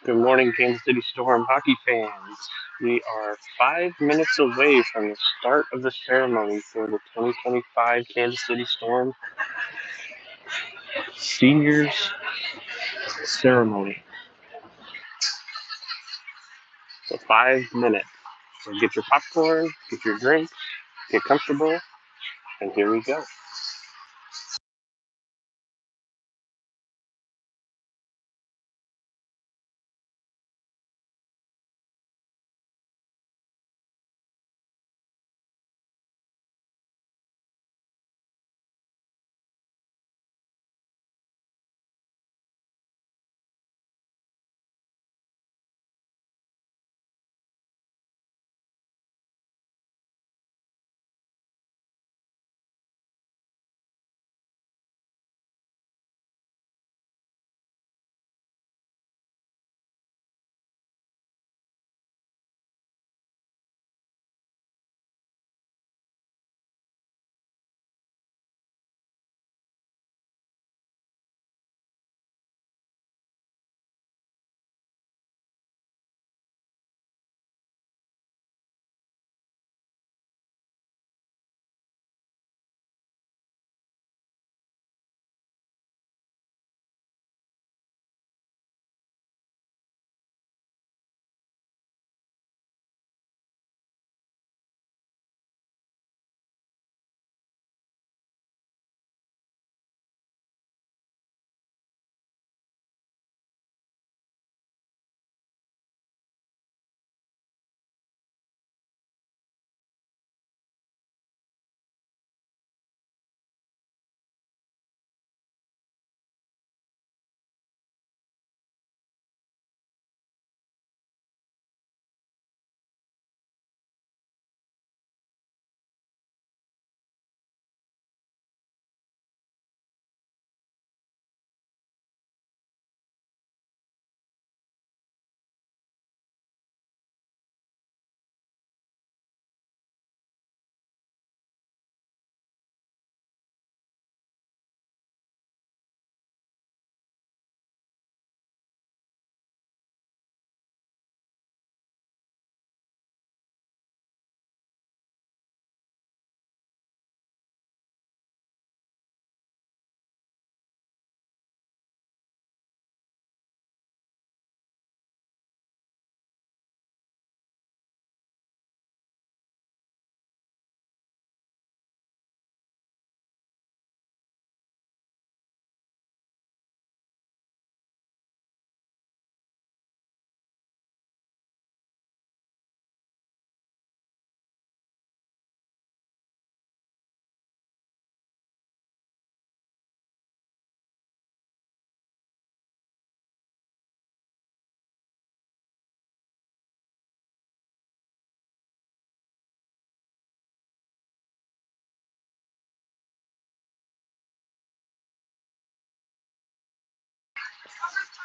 Good morning, Kansas City Storm hockey fans. We are 5 minutes away from the start of the ceremony for the 2025 Kansas City Storm Seniors Ceremony. So 5 minutes. So get your popcorn, get your drinks, get comfortable, and here we go.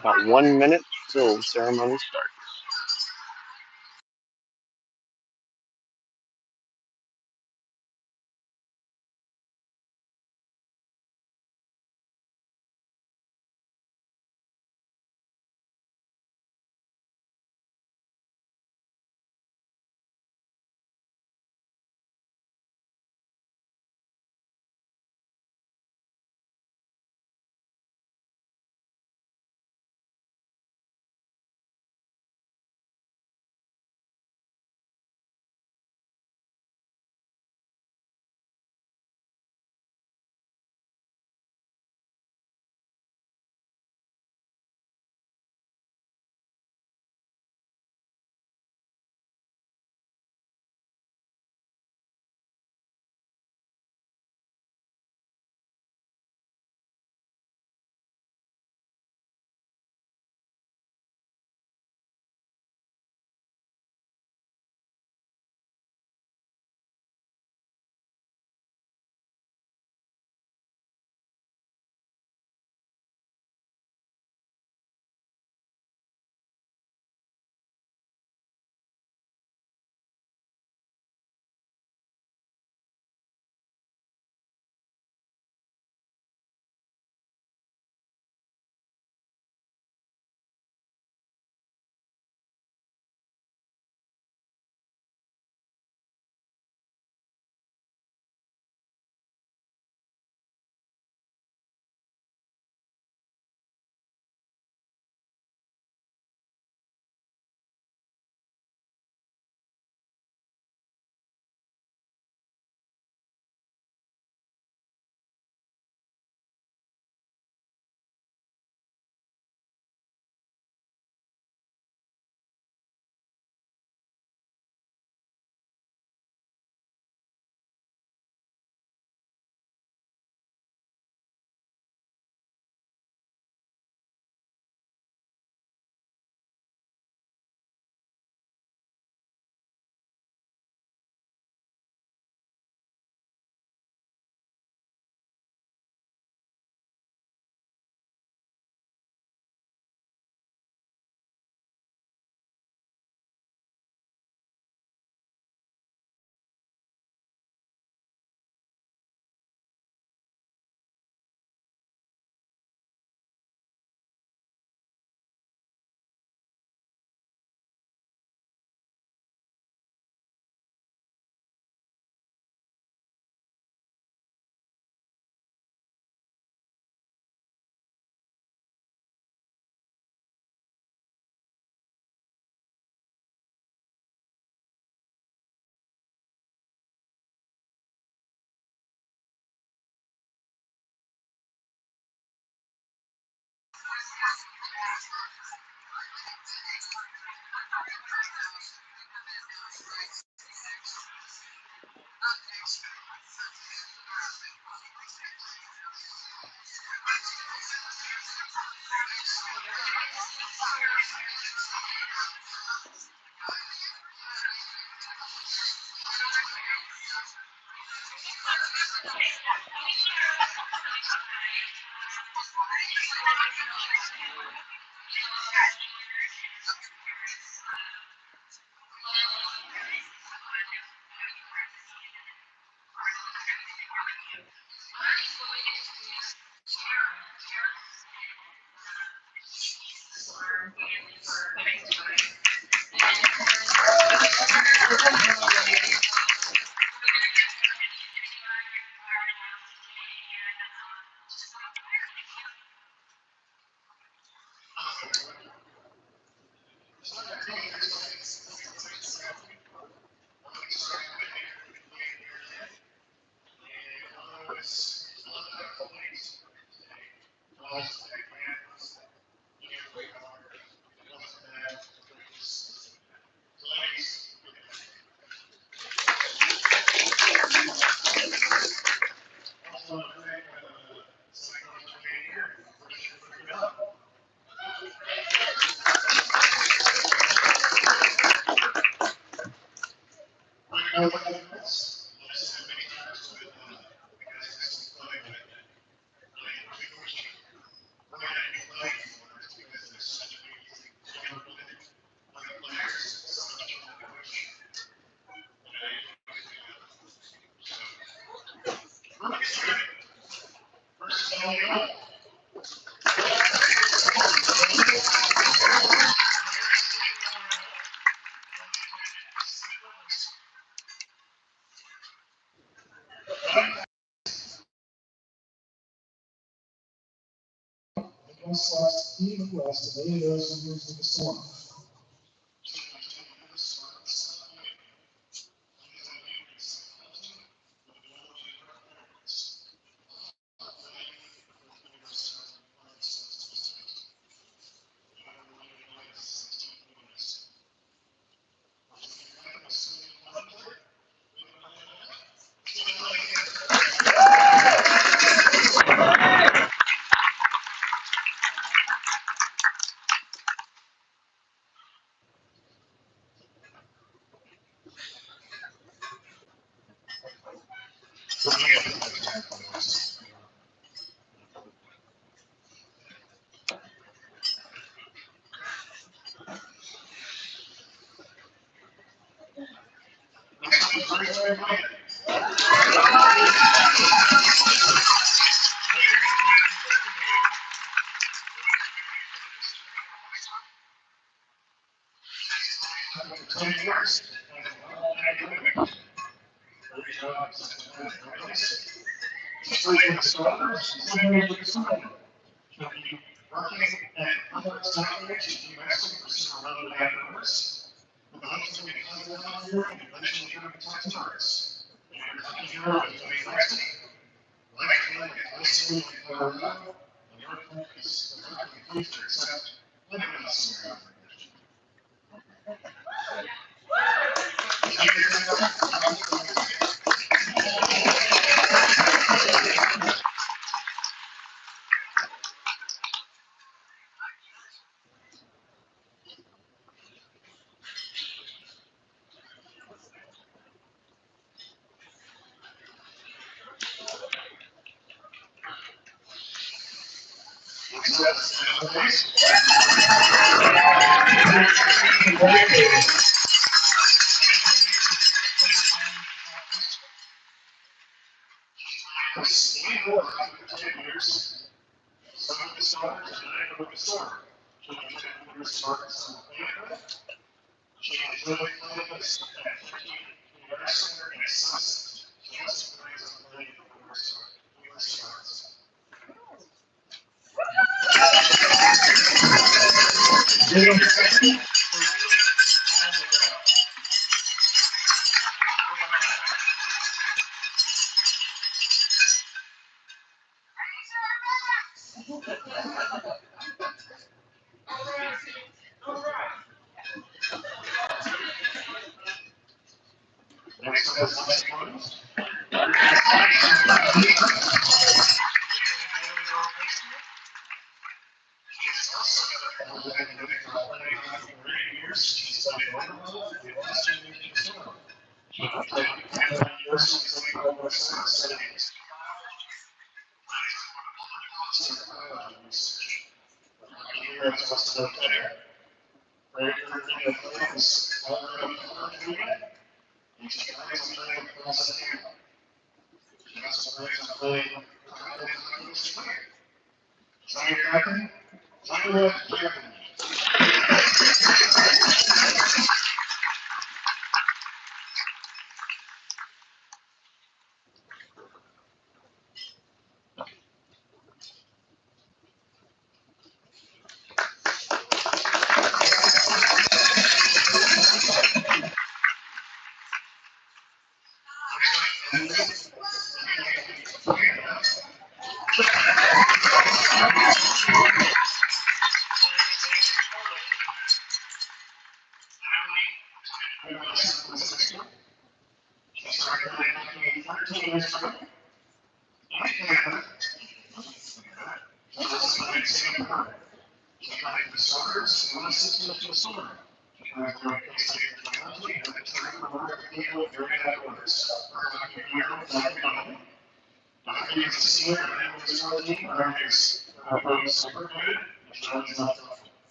About 1 minute till ceremony starts.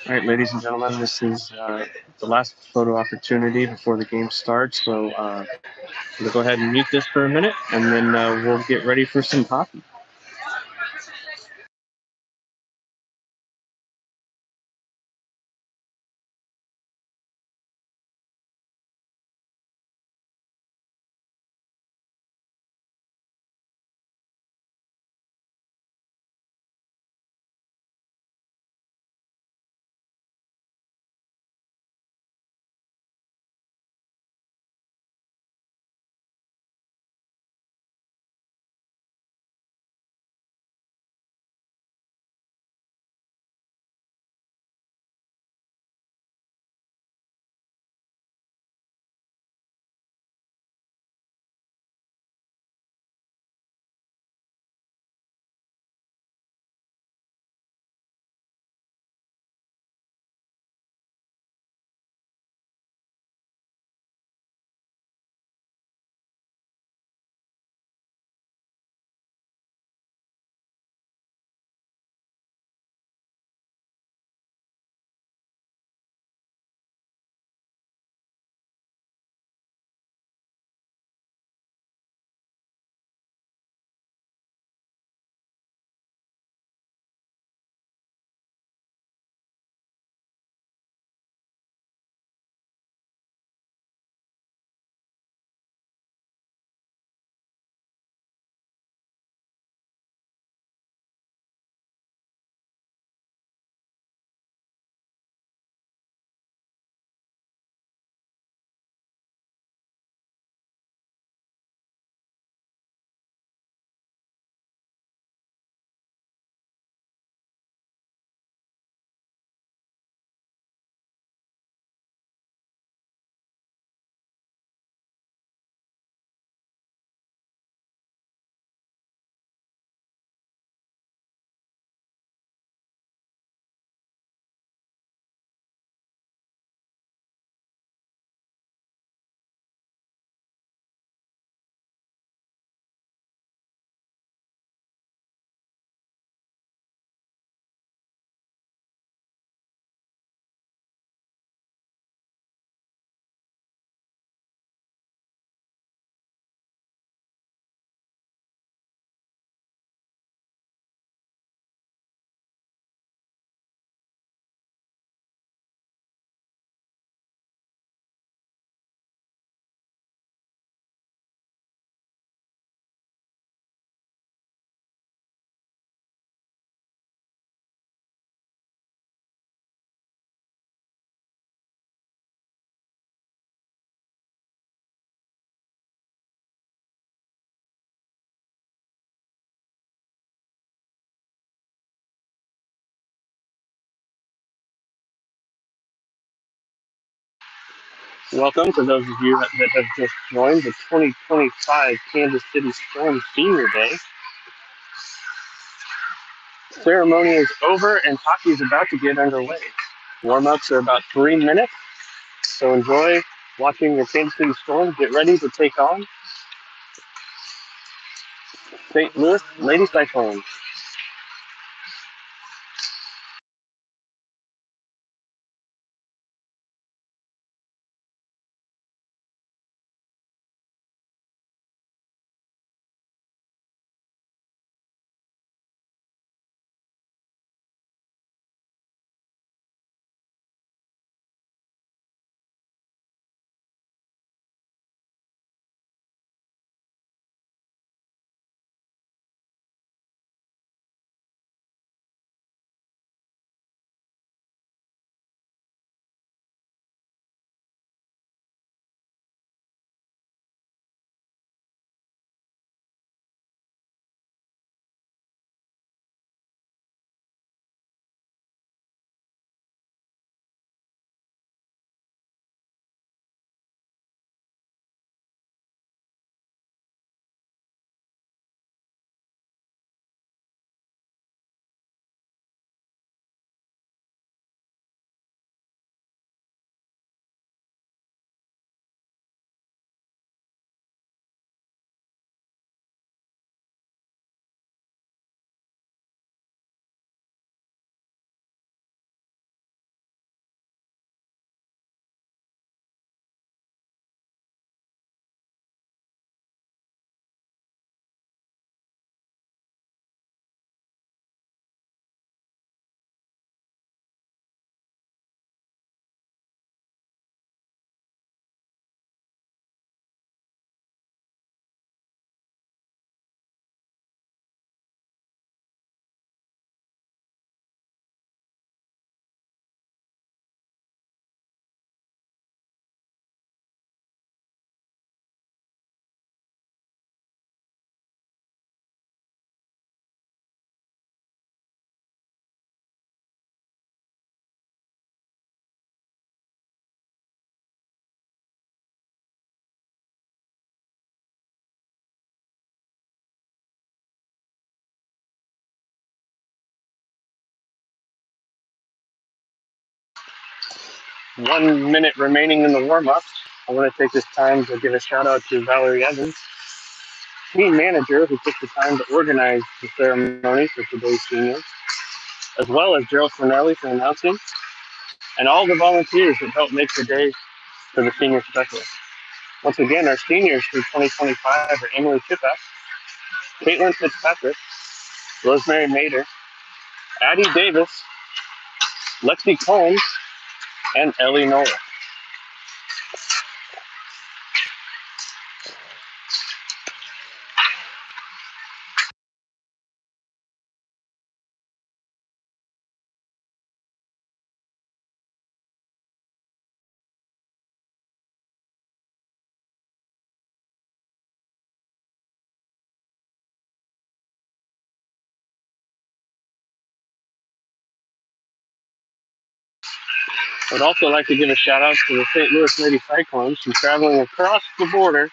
All right, ladies and gentlemen, this is the last photo opportunity before the game starts. So we'll go ahead and mute this for a minute, and then we'll get ready for some hockey. Welcome to those of you that have just joined the 2025 Kansas City Storm Senior Day. Ceremony is over and hockey is about to get underway. Warm-ups are about 3 minutes, so enjoy watching the Kansas City Storm get ready to take on St. Louis Lady Cyclones. 1 minute remaining in the warm-ups. I want to take this time to give a shout out to Valerie Evans, team manager, who took the time to organize the ceremony for today's seniors, as well as Gerald Fornelli for announcing, and all the volunteers that helped make the day for the senior special. Once again, our seniors for 2025 are Emily Chipak, Caitlin Fitzpatrick, Rosemary Mader, Addie Davis, Lexi Combs, and Ellie Noel. I would also like to give a shout out to the St. Louis Lady Cyclones who are traveling across the border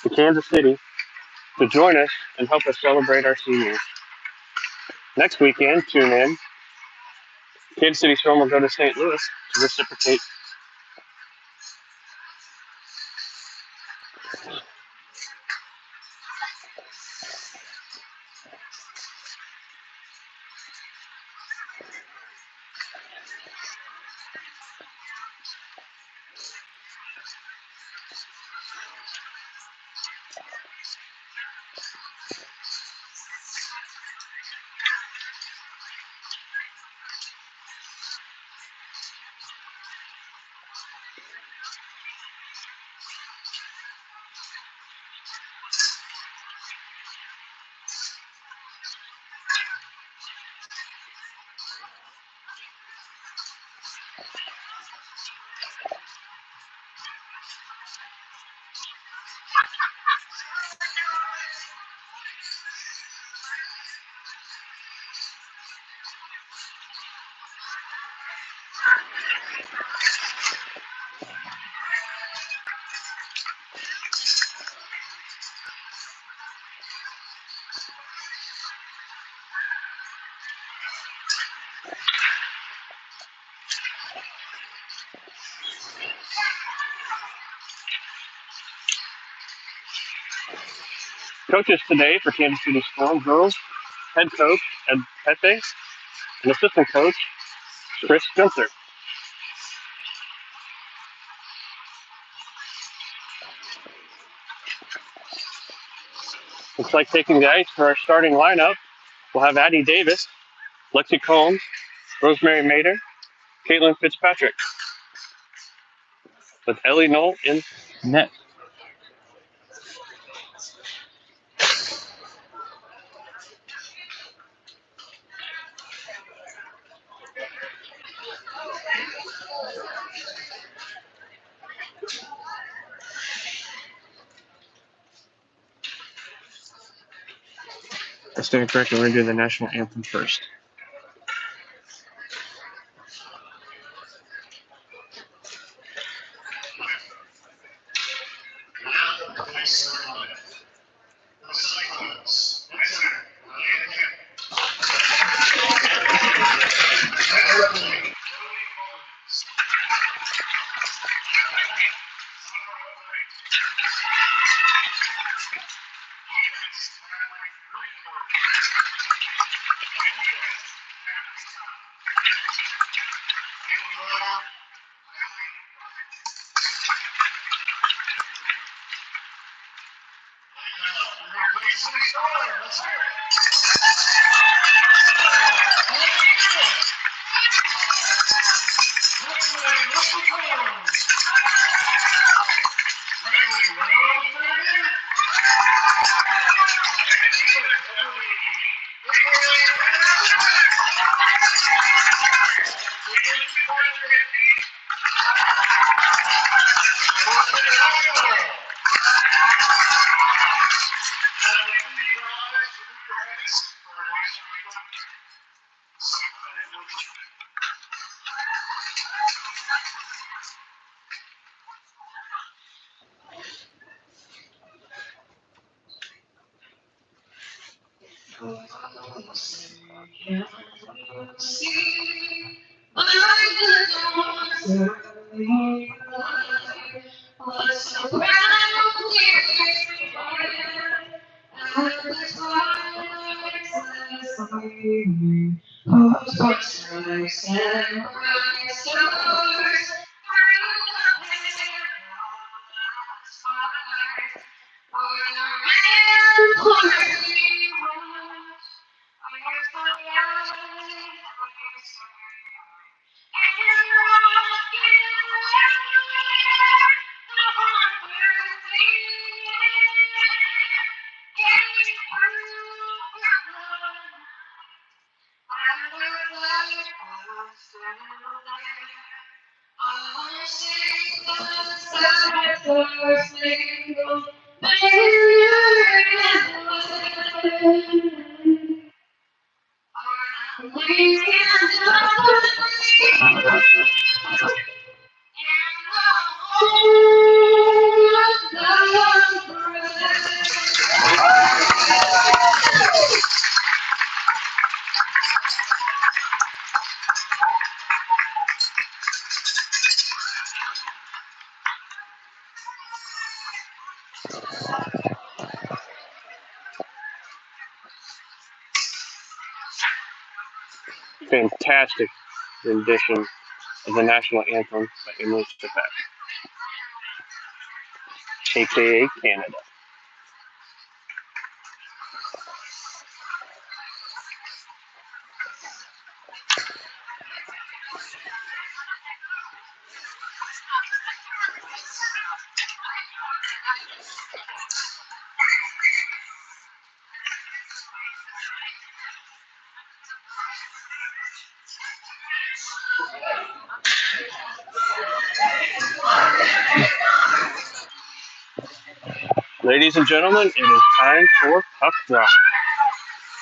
to Kansas City to join us and help us celebrate our seniors. Next weekend, tune in. Kansas City Storm will go to St. Louis to reciprocate. Coaches today for Kansas City Storm girls, head coach Ed Pepe, and assistant coach Chris Spencer. Looks like taking the ice for our starting lineup, we'll have Addie Davis, Lexi Combs, Rosemary Mader, Caitlin Fitzpatrick, with Ellie Knoll in net. I stand corrected, we're going to do the national anthem first. Fantastic rendition of the national anthem by Emily Chipak, aka Canada. Ladies and gentlemen, it is time for Puck Drop.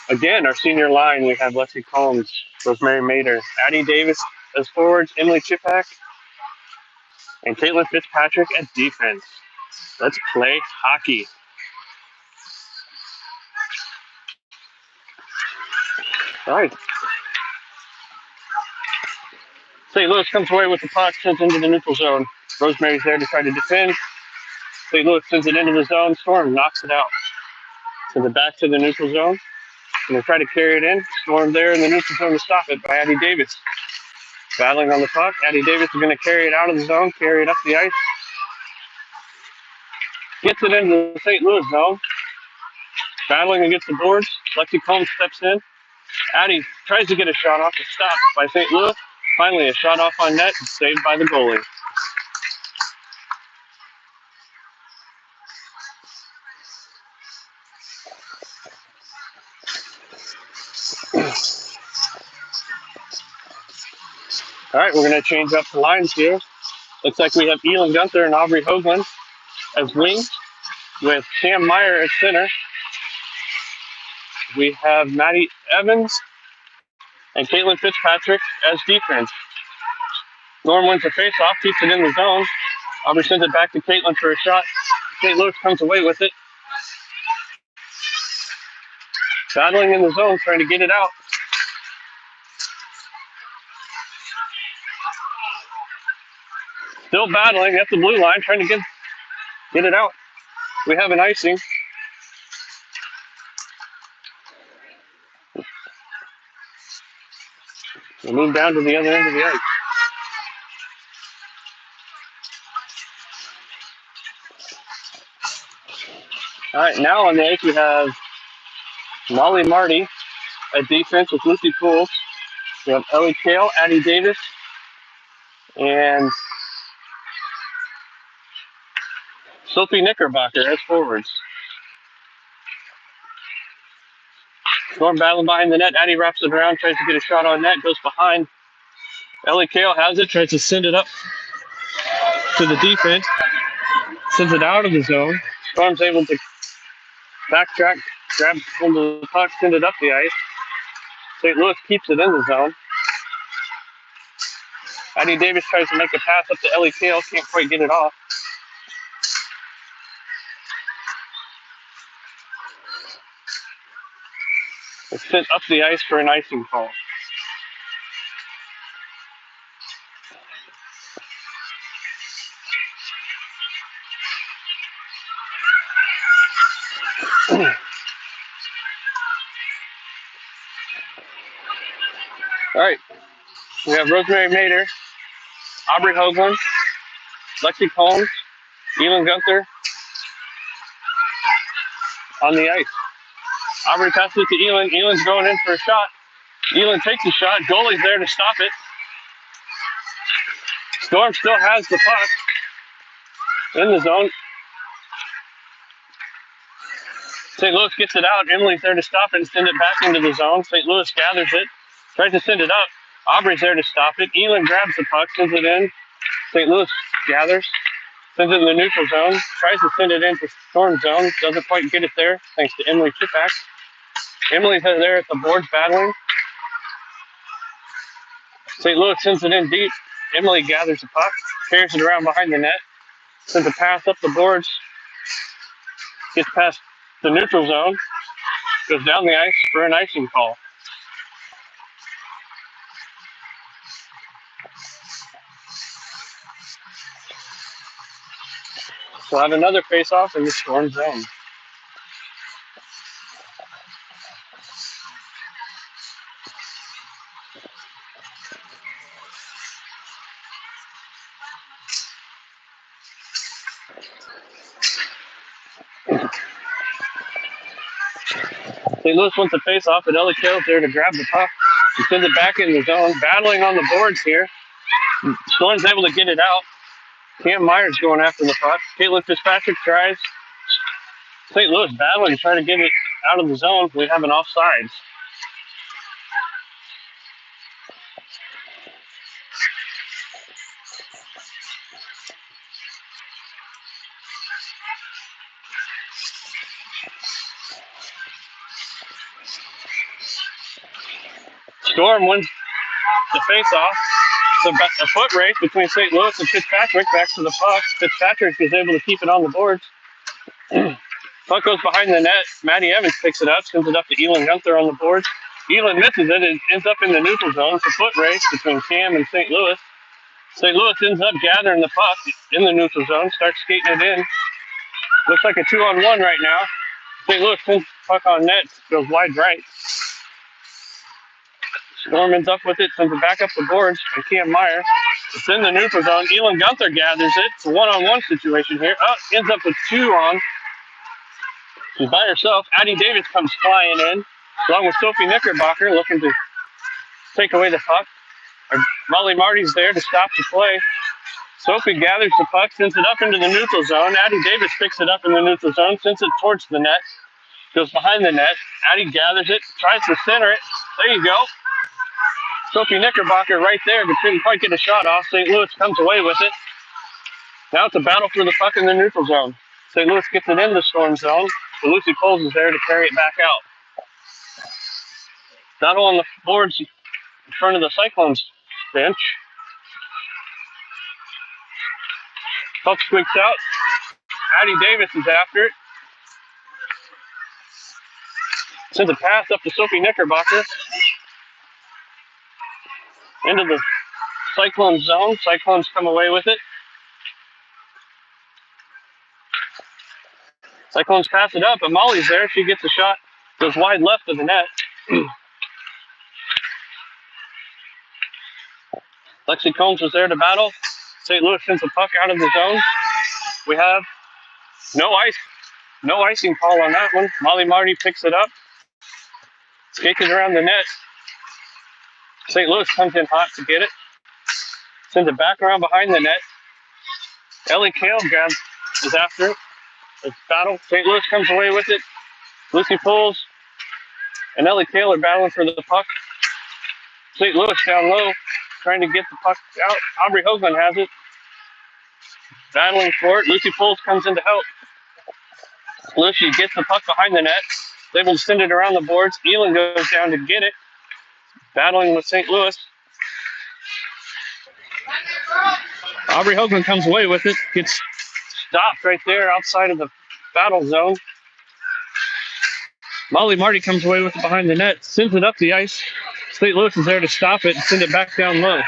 Again, our senior line, we have Leslie Combs, Rosemary Mader, Addie Davis as forwards, Emily Chipak, and Caitlin Fitzpatrick at defense. Let's play hockey. All right. St. Louis comes away with the puck, sends into the neutral zone. Rosemary's there to try to defend. St. Louis sends it into the zone. Storm knocks it out. Sends it back to the neutral zone. And they try to carry it in. Storm there in the neutral zone to stop it by Addie Davis. Battling on the puck. Addie Davis is going to carry it out of the zone, carry it up the ice. Gets it into the St. Louis zone. Battling against the boards. Lexi Combs steps in. Addie tries to get a shot off, but stopped by St. Louis. Finally, a shot off on net, saved by the goalie. All right, we're going to change up the lines here. Looks like we have Elin Gunther and Aubrey Hoagland as wings, with Cam Meyer at center. We have Maddie Evans and Caitlin Fitzpatrick as defense. Norm wins the faceoff, keeps it in the zone. Aubrey sends it back to Caitlin for a shot. St. Louis comes away with it. Battling in the zone, trying to get it out. Still battling at the blue line, trying to get it out. We have an icing. We move down to the other end of the ice. All right, now on the ice we have Molly Marty at defense with Lucy Pools. We have Ellie Kale, Addie Davis, and Sophie Knickerbocker as forwards. Storm battling behind the net. Addie wraps it around, tries to get a shot on net, goes behind. Ellie Kale has it, tries to send it up to the defense, sends it out of the zone. Storm's able to backtrack, grab hold of the puck, send it up the ice. St. Louis keeps it in the zone. Addie Davis tries to make a pass up to Ellie Kale, can't quite get it off. It's sent up the ice for an icing call. All right, we have Rosemary Mader, Aubrey Hoagland, Lexi Combs, Elin Gunther on the ice. Aubrey passes it to Elin. Elin's going in for a shot. Elin takes a shot. Goalie's there to stop it. Storm still has the puck in the zone. St. Louis gets it out. Emily's there to stop it and send it back into the zone. St. Louis gathers it, tries to send it up. Aubrey's there to stop it. Elin grabs the puck, sends it in. St. Louis gathers, sends it in the neutral zone, tries to send it into Storm zone, doesn't quite get it there, thanks to Emily Chipak. Emily's there at the boards battling. St. Louis sends it in deep. Emily gathers the puck, carries it around behind the net, sends a pass up the boards, gets past the neutral zone, goes down the ice for an icing call. So we'll have another face-off in the Storm zone. St. Louis wants a face-off, but Ellie Kale's there to grab the puck and send it back in the zone. Battling on the boards here. Storm's able to get it out. Cam Myers going after the puck. Caitlin Fitzpatrick tries. St. Louis battling, trying to get it out of the zone. We have an offsides. Storm wins the face-off. It's a foot race between St. Louis and Fitzpatrick. Back to the puck. Fitzpatrick is able to keep it on the boards. Puck goes behind the net. Maddie Evans picks it up, sends it up to Elin Gunther on the boards. Elin misses it and ends up in the neutral zone. It's a foot race between Cam and St. Louis. St. Louis ends up gathering the puck in the neutral zone, starts skating it in. Looks like a 2-on-1 right now. St. Louis sends the puck on net, goes wide right. Storm ends up with it, sends it back up the boards by Cam Meyer. It's in the neutral zone. Elin Gunther gathers it. It's a 1-on-1 situation here. Ends up with 2 on. She's by herself. Addie Davis comes flying in, along with Sophie Knickerbocker, looking to take away the puck. Molly Marty's there to stop the play. Sophie gathers the puck, sends it up into the neutral zone. Addie Davis picks it up in the neutral zone, sends it towards the net, goes behind the net. Addie gathers it, tries to center it. There you go. Sophie Knickerbocker right there, but couldn't quite get a shot off. St. Louis comes away with it. Now it's a battle for the puck in the neutral zone. St. Louis gets it in the Storm zone. So Lucy Poles is there to carry it back out. Battle on the boards in front of the Cyclones bench. Puck squeaks out. Addie Davis is after it. Sends a pass up to Sophie Knickerbocker. Into the Cyclone zone. Cyclones come away with it. Cyclones pass it up, but Molly's there. She gets a shot. Goes wide left of the net. Lexi Combs was there to battle. St. Louis sends the puck out of the zone. We have no icing call on that one. Molly Marty picks it up. Skates it around the net. St. Louis comes in hot to get it. Sends it back around behind the net. Ellie Kale is after it. It's battle. St. Louis comes away with it. Lucy Poles and Ellie Kale are battling for the puck. St. Louis down low, trying to get the puck out. Aubrey Hoagland has it. Battling for it. Lucy Poles comes in to help. Lucy gets the puck behind the net. Is able to send it around the boards. Elin goes down to get it. Battling with St. Louis. Aubrey Hoagland comes away with it. Gets stopped right there outside of the battle zone. Molly Marty comes away with it behind the net. Sends it up the ice. St. Louis is there to stop it and send it back down low.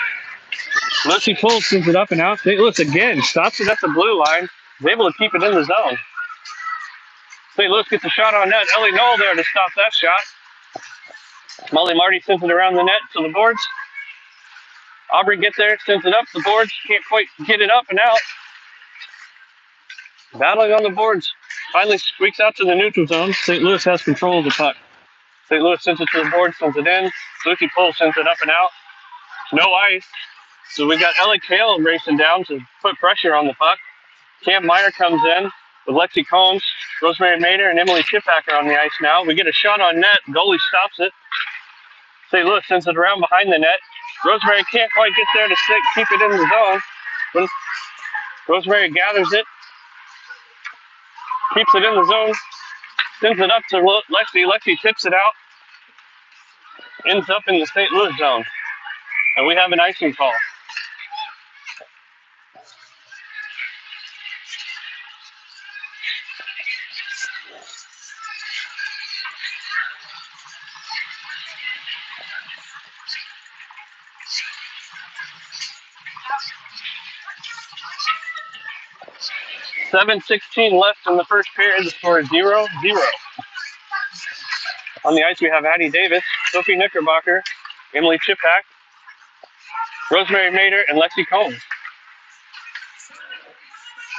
Lucy Poles sends it up and out. St. Louis again stops it at the blue line. Is able to keep it in the zone. St. Louis gets a shot on net. Ellie Knoll there to stop that shot. Molly Marty sends it around the net to the boards. Aubrey gets there, sends it up the boards. Can't quite get it up and out. Battling on the boards. Finally squeaks out to the neutral zone. St. Louis has control of the puck. St. Louis sends it to the board, sends it in. Lucy Pohl sends it up and out. No ice. So we got Ellie Kale racing down to put pressure on the puck. Cam Meyer comes in with Lexi Combs, Rosemary Mader, and Emily Chippacker on the ice now. We get a shot on net. Goalie stops it. St. Louis sends it around behind the net. Rosemary can't quite get there to keep it in the zone. But Rosemary gathers it, keeps it in the zone, sends it up to Lexi. Lexi tips it out, ends up in the St. Louis zone. And we have an icing call. .7:16 left in the first period. The score is 0-0. On the ice, we have Addie Davis, Sophie Knickerbocker, Emily Chippack, Rosemary Mader, and Lexi Combs.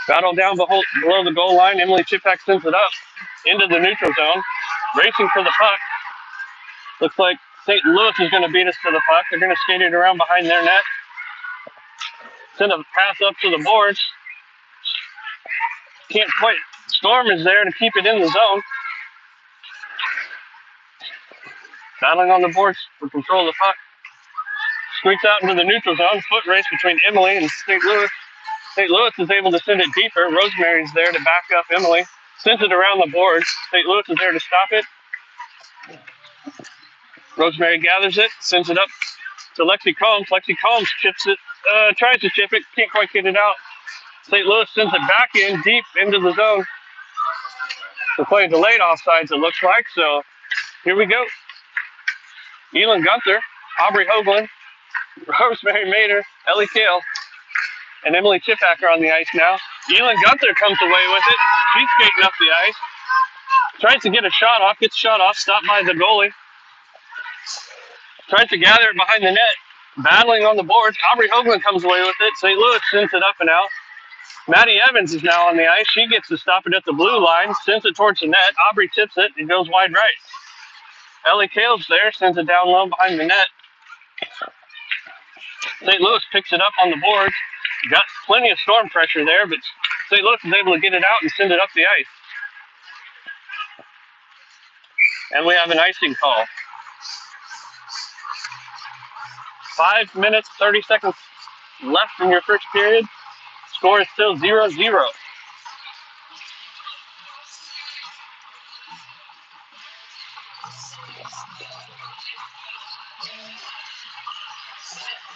Battle down below the goal line. Emily Chippack sends it up into the neutral zone. Racing for the puck. Looks like St. Louis is going to beat us to the puck. They're going to skate it around behind their net. Send a pass up to the boards. Can't quite. Storm is there to keep it in the zone. Battling on the boards for control of the puck. Squeaks out into the neutral zone. Foot race between Emily and St. Louis. St. Louis is able to send it deeper. Rosemary's there to back up Emily. Sends it around the boards. St. Louis is there to stop it. Rosemary gathers it, sends it up to Lexi Combs. Lexi Combs chips it, tries to chip it, can't quite get it out. St. Louis sends it back in deep into the zone. We're playing delayed offsides, it looks like, so here we go. Elin Gunther, Aubrey Hoagland, Rosemary Mader, Ellie Kale, and Emily Chippacker on the ice now. Elin Gunther comes away with it. She's skating up the ice. Tries to get a shot off, gets shot off, stopped by the goalie. Tries to gather it behind the net. Battling on the boards. Aubrey Hoagland comes away with it. St. Louis sends it up and out. Maddie Evans is now on the ice. She gets to stop it at the blue line, sends it towards the net. Aubrey tips it. It goes wide right. Ellie Kale's there, sends it down low behind the net. St. Louis picks it up on the boards. Got plenty of storm pressure there, but St. Louis is able to get it out and send it up the ice. And we have an icing call. 5 minutes, 30 seconds left in your first period. Score is still 0-0.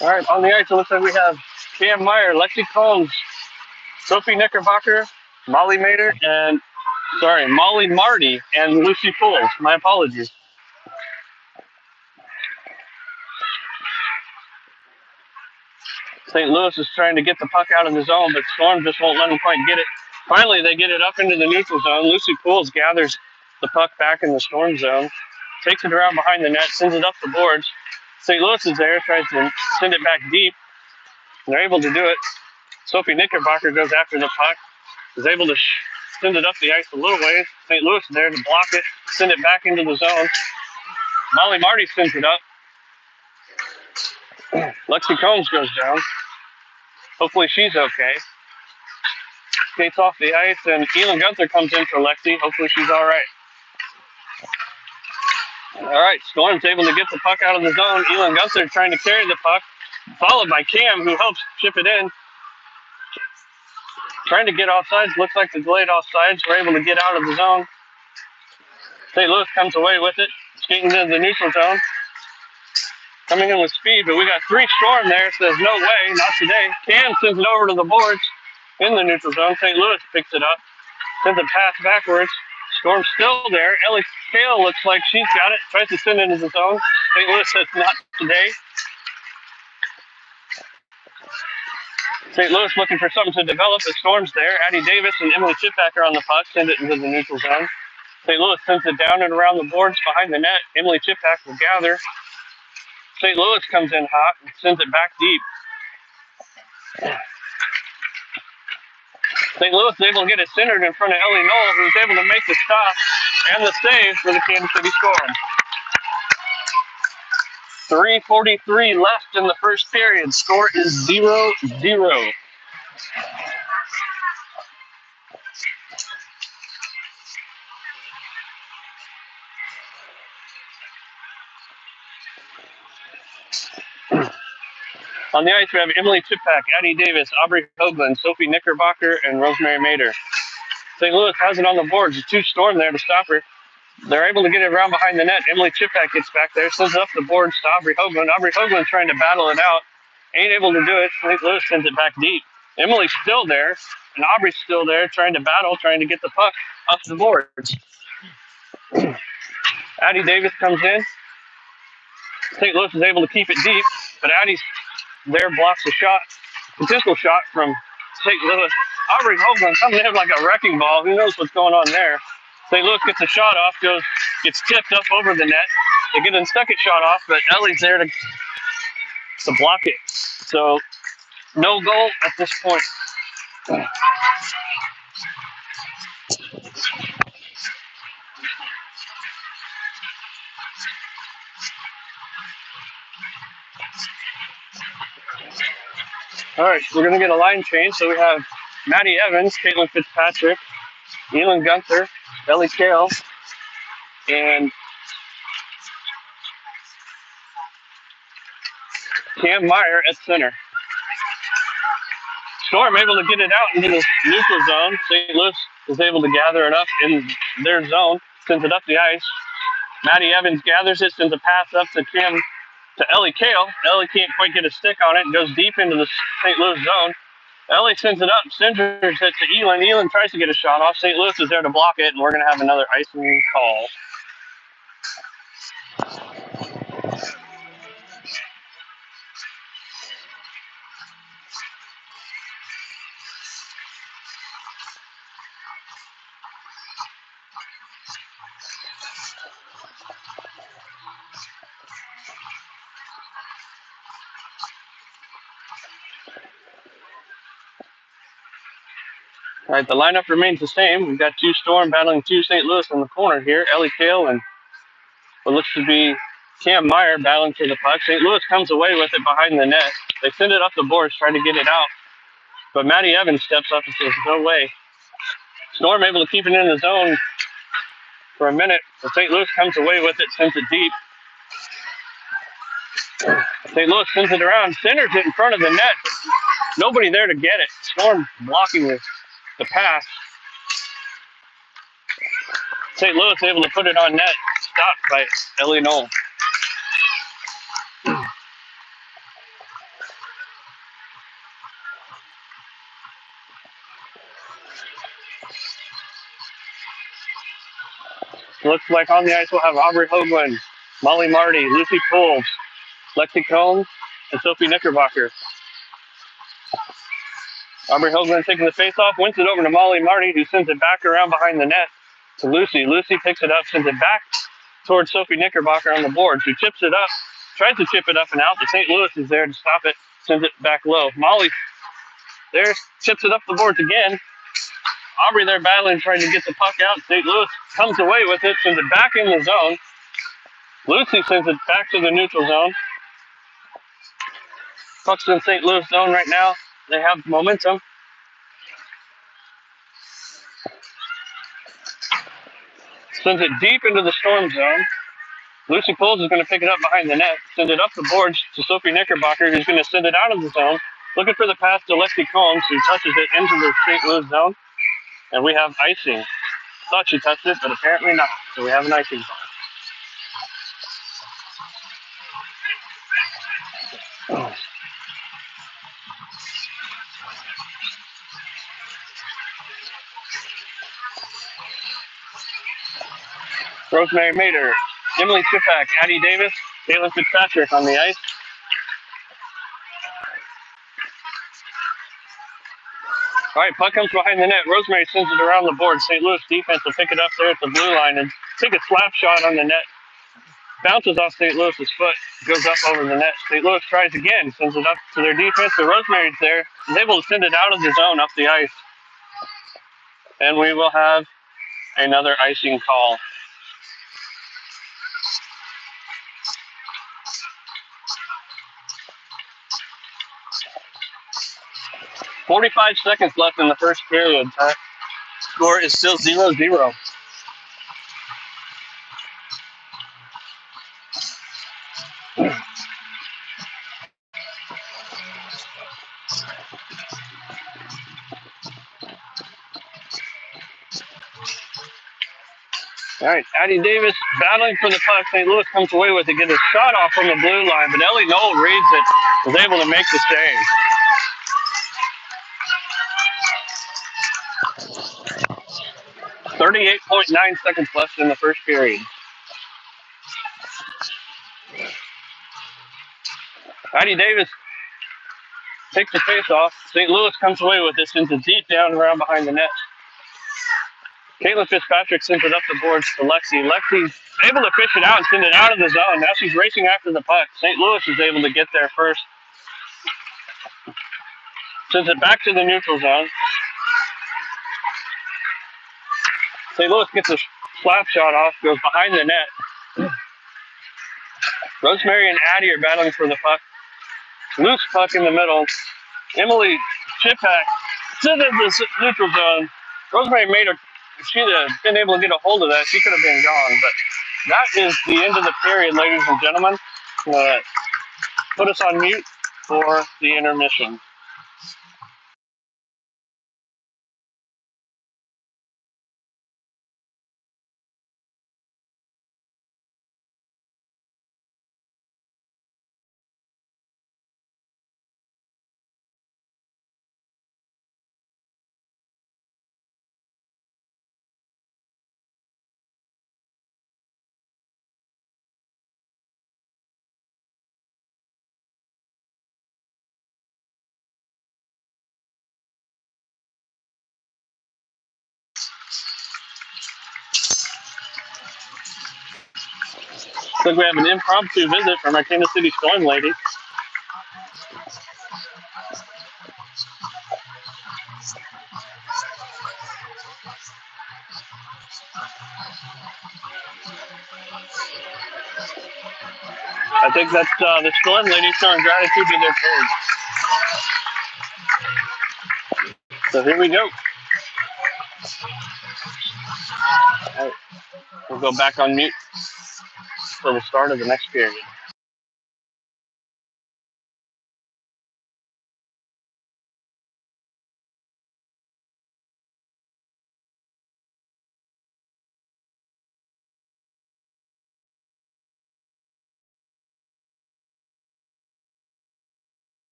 All right, on the ice, it looks like we have Cam Meyer, Lexi Combs, Sophie Knickerbocker, Molly Mader, and Molly Marty and Lucy Pohl. My apologies. St. Louis is trying to get the puck out of the zone, but Storm just won't let them quite get it. Finally, they get it up into the neutral zone. Lucy Pohl gathers the puck back in the Storm zone, takes it around behind the net, sends it up the boards. St. Louis is there, tries to send it back deep. They're able to do it. Sophie Knickerbocker goes after the puck, is able to send it up the ice a little ways. St. Louis is there to block it, send it back into the zone. Molly Marty sends it up. Lexi Combs goes down. Hopefully she's okay. Skates off the ice, and Elin Gunther comes in for Lexi. Hopefully she's all right. All right, Storm's able to get the puck out of the zone. Elin Gunther trying to carry the puck, followed by Cam, who helps chip it in. Trying to get offsides. Looks like the delayed offsides. We're able to get out of the zone. St. Louis comes away with it, skating into the neutral zone. Coming in with speed, but we got 3 Storm there, so there's no way, not today. Cam sends it over to the boards in the neutral zone. St. Louis picks it up, sends a pass backwards. Storm's still there. Ellie Kale looks like she's got it, tries to send it into the zone. St. Louis says not today. St. Louis looking for something to develop. The Storm's there. Addie Davis and Emily Chippacker on the puck, send it into the neutral zone. St. Louis sends it down and around the boards behind the net. Emily Chipak will gather. St. Louis comes in hot and sends it back deep. St. Louis is able to get it centered in front of Ellie Knoll, who's able to make the stop and the save for the Kansas City Storm. 3:43 left in the first period. Score is 0-0. On the ice, we have Emily Chipak, Addie Davis, Aubrey Hoagland, Sophie Knickerbocker, and Rosemary Mader. St. Louis has it on the boards. There's two Storm there to stop her. They're able to get it around behind the net. Emily Chipak gets back there, sends it up the boards to Aubrey Hoagland. Aubrey Hoagland trying to battle it out. Ain't able to do it. St. Louis sends it back deep. Emily's still there, and Aubrey's still there trying to battle, trying to get the puck up the boards. Addie Davis comes in. St. Louis is able to keep it deep, but Addie's there, blocks a shot, potential shot from St. Louis. Aubrey Hoagland coming in like a wrecking ball. Who knows what's going on there? St. Louis gets a shot off, gets tipped up over the net. They get a second shot off, but Ellie's there to block it. So no goal at this point. All right, we're going to get a line change. So we have Maddie Evans, Caitlin Fitzpatrick, Elin Gunther, Ellie Kale, and Cam Meyer at center. Storm able to get it out into the neutral zone. St. Louis is able to gather it up in their zone, sends it up the ice. Maddie Evans gathers it, sends a pass up to Ellie Kale. Ellie can't quite get a stick on it and goes deep into the St. Louis zone. Ellie sends it up, centers it to Elin. Elin tries to get a shot off. St. Louis is there to block it, and we're going to have another icing call. All right, the lineup remains the same. We've got two Storm battling two St. Louis in the corner here. Ellie Kale and what looks to be Cam Meyer battling for the puck. St. Louis comes away with it behind the net. They send it up the boards, trying to get it out. But Maddie Evans steps up and says, no way. Storm able to keep it in the zone for a minute. But St. Louis comes away with it, sends it deep. St. Louis sends it around, centers it in front of the net. Nobody there to get it. Storm blocking the pass. St. Louis able to put it on net, stopped by Ellie Knoll. Looks like on the ice we'll have Aubrey Hoagland, Molly Marty, Lucy Poles, Lexi Combs, and Sophie Knickerbocker. Aubrey Hoagland taking the face-off, wins it over to Molly Marty, who sends it back around behind the net to Lucy. Lucy picks it up, sends it back towards Sophie Knickerbocker on the boards, who chips it up, tries to chip it up and out, but St. Louis is there to stop it, sends it back low. Molly there chips it up the boards again. Aubrey there battling, trying to get the puck out. St. Louis comes away with it, sends it back in the zone. Lucy sends it back to the neutral zone. Puck's in St. Louis zone right now. They have momentum. Sends it deep into the Storm zone. Lucy Poles is going to pick it up behind the net, send it up the boards to Sophie Knickerbocker, who's going to send it out of the zone. Looking for the pass to Lexi Combs, who touches it into the St. Louis zone. And we have icing. Thought she touched it, but apparently not. So we have an icing ball. Rosemary Mader, Emily Chipak, Addie Davis, Caitlin Fitzpatrick on the ice. All right, puck comes behind the net. Rosemary sends it around the board. St. Louis defense will pick it up there at the blue line and take a slap shot on the net. Bounces off St. Louis's foot, goes up over the net. St. Louis tries again, sends it up to their defense. But Rosemary's there, is able to send it out of the zone up the ice. And we will have another icing call. .45 seconds left in the first period. Score is still 0-0. All right, Addie Davis battling for the puck. St. Louis comes away with it, gets a shot off from the blue line, but Ellie Knoll reads it, was able to make the save. 38.9 seconds left in the first period. Addie Davis takes the face off. St. Louis comes away with it, sends it deep down around behind the net. Caitlin Fitzpatrick sends it up the boards to Lexi. Lexi's able to fish it out and send it out of the zone. Now she's racing after the puck. St. Louis is able to get there first. Sends it back to the neutral zone. St. Louis gets a slap shot off, goes behind the net. Rosemary and Addie are battling for the puck. Loose puck in the middle. Emily Chipak sends it to the neutral zone. Rosemary made her. If she'd have been able to get a hold of that, she could have been gone. But that is the end of the period, ladies and gentlemen. Put us on mute for the intermission. Looks like we have an impromptu visit from our Kansas City Storm lady. I think that's the Storm lady showing gratitude to their parents. So here we go. All right. We'll go back on mute for the start of the next period.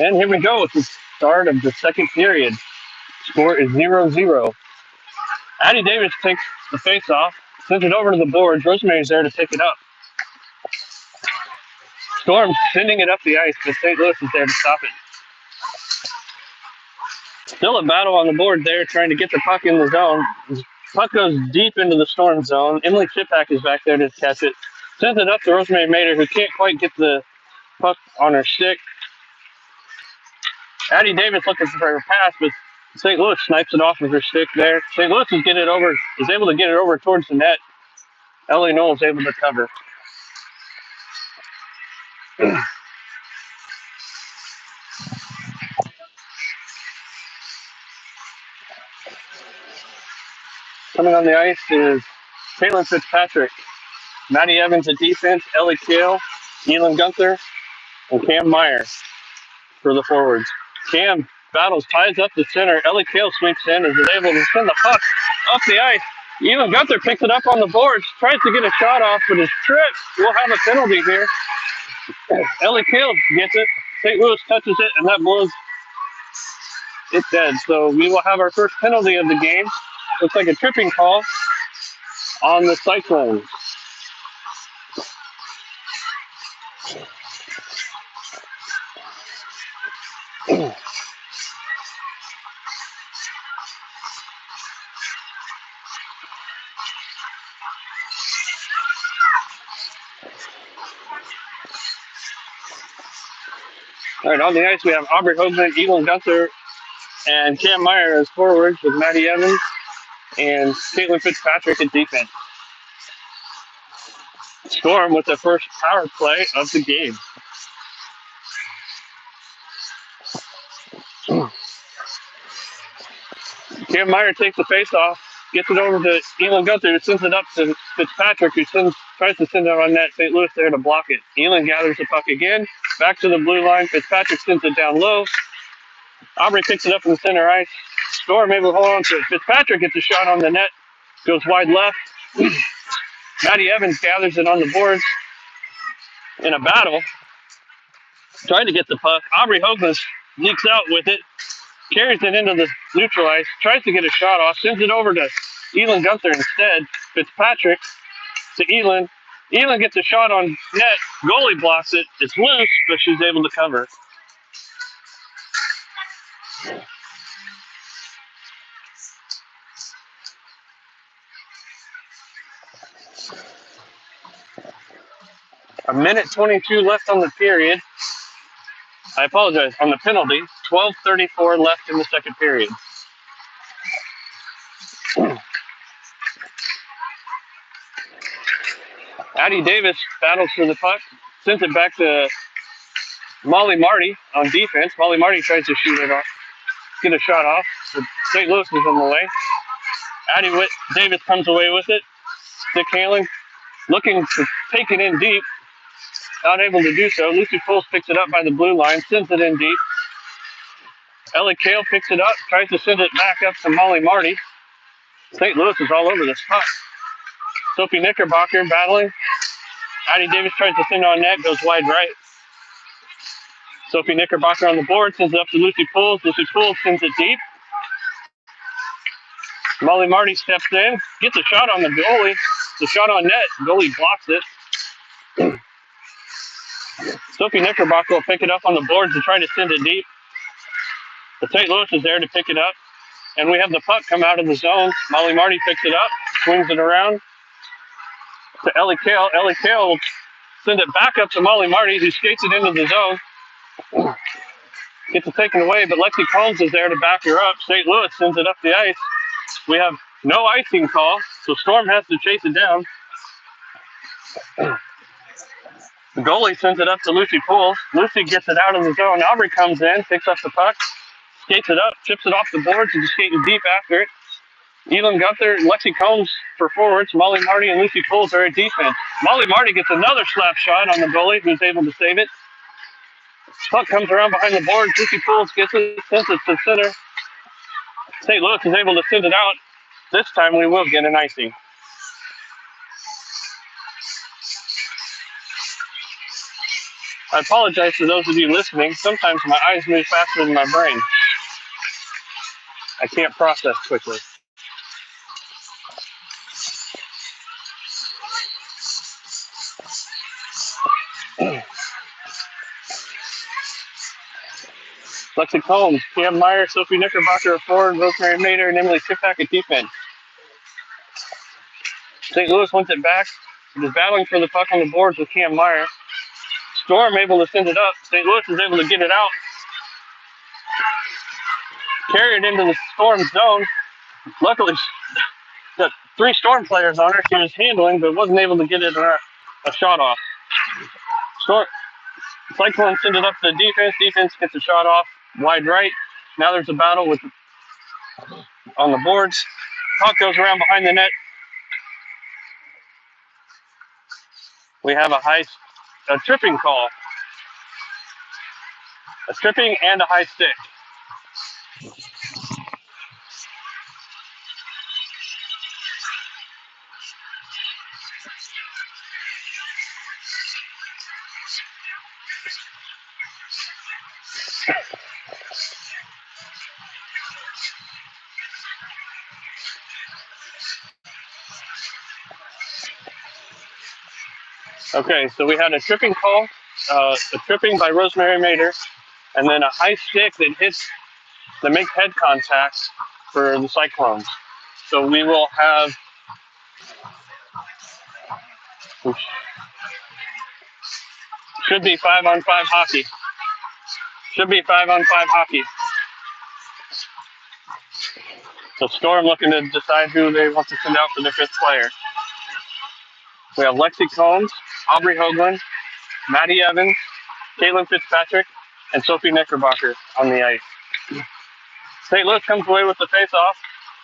And here we go with the start of the second period. Score is 0-0. Addie Davis takes the face off, sends it over to the boards. Rosemary's there to pick it up. Storm sending it up the ice, but St. Louis is there to stop it. Still a battle on the board there, trying to get the puck in the zone. Puck goes deep into the Storm zone. Emily Chipak is back there to catch it. Sends it up to Rosemary Mader, who can't quite get the puck on her stick. Addie Davis looking for a pass, but St. Louis snipes it off of her stick there. St. Louis is able to get it over towards the net. Ellie Knoll is able to cover. Coming on the ice is Caitlin Fitzpatrick, Maddie Evans at defense, Ellie Kale, Elin Gunther, and Cam Meyer for the forwards. Cam battles, ties up the center. Ellie Kale sweeps in and is able to send the puck off the ice. Elin Gunther picks it up on the boards, tries to get a shot off, but his trip will have a penalty here. Ellie Kale gets it. St. Louis touches it, and that blows it dead. So we will have our first penalty of the game. Looks like a tripping call on the Cyclones. All right, on the ice we have Aubrey Hoagland, Elin Gunther, and Cam Meyer as forwards with Maddie Evans and Caitlin Fitzpatrick at defense. Storm with the first power play of the game. Cam Meyer takes the face-off, gets it over to Elin Gunther, who sends it up to Fitzpatrick, who tries to send it on net. St. Louis there to block it. Elin gathers the puck again, back to the blue line. Fitzpatrick sends it down low. Aubrey picks it up in the center ice. Storm able to hold on to it. Fitzpatrick gets a shot on the net, goes wide left. Maddie Evans gathers it on the boards in a battle, trying to get the puck. Aubrey Hoagland leaks out with it, carries it into the neutral ice, tries to get a shot off, sends it over to Elin Gunther instead. Fitzpatrick to Elin. Elin gets a shot on net. Goalie blocks it. It's loose, but she's able to cover. A minute 22 left on the period. I apologize, on the penalty. 12:34 left in the second period. Addie Davis battles for the puck, sends it back to Molly Marty on defense. Molly Marty tries to shoot it off, get a shot off, but St. Louis is in the way. Addie Davis comes away with it. Stick handling, looking to take it in deep, not able to do so. Lucy Pulse picks it up by the blue line, sends it in deep. Ellie Kale picks it up, tries to send it back up to Molly Marty. St. Louis is all over this puck. Sophie Knickerbocker battling. Addie Davis tries to send it on net, goes wide right. Sophie Knickerbocker on the board, sends it up to Lucy Pools. Lucy Pools sends it deep. Molly Marty steps in, gets a shot on the goalie. The shot on net, goalie blocks it. Sophie Knickerbocker will pick it up on the boards and try to send it deep. But St. Louis is there to pick it up. And we have the puck come out of the zone. Molly Marty picks it up, swings it around to Ellie Kale. Ellie Kale will send it back up to Molly Marty, who skates it into the zone. Gets it taken away, but Lexi Combs is there to back her up. St. Louis sends it up the ice. We have no icing call, so Storm has to chase it down. The goalie sends it up to Lucy Poole. Lucy gets it out of the zone. Aubrey comes in, picks up the puck, skates it up, chips it off the boards, and just skating deep after it. Elin Gunther, Lexi Combs for forwards. Molly Marty and Lucy Poole are at defense. Molly Marty gets another slap shot on the goalie, who's able to save it. Puck comes around behind the boards. Lucy Poole gets it, sends it to the center. St. Louis is able to send it out. This time we will get an icing. I apologize for those of you listening. Sometimes my eyes move faster than my brain. I can't process quickly. Lexi Combs, Cam Meyer, Sophie Knickerbocker at forward, Rosemary Mader, and Emily Tipak at defense. St. Louis wants it back. It is battling for the puck on the boards with Cam Meyer. Storm able to send it up. St. Louis is able to get it out. carry it into the Storm zone. Luckily, the 3 Storm players on her. She was handling, but wasn't able to get it a shot off. Cyclone send it up to the defense. Defense gets a shot off wide right. Now there's a battle with on the boards. Puck goes around behind the net. We have a tripping call. A tripping and a high stick. Okay, so we had a tripping call, a tripping by Rosemary Mader, and then a high stick that makes head contact for the Cyclones. So we will have, should be 5-on-5 hockey. Should be 5-on-5 hockey. So Storm looking to decide who they want to send out for their 5th player. We have Lexi Combs, Aubrey Hoagland, Maddie Evans, Caitlin Fitzpatrick, and Sophie Knickerbocker on the ice. St. Louis comes away with the face-off,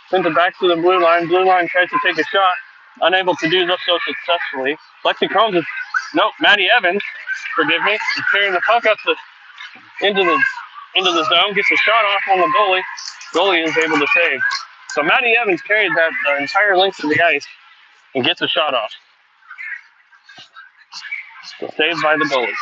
sends it back to the blue line. Blue line tries to take a shot, unable to do so successfully. Maddie Evans, forgive me, is carrying the puck up into the zone, gets a shot off on the goalie. Goalie is able to save. So Maddie Evans carried that the entire length of the ice and gets a shot off. Saved by the goalie.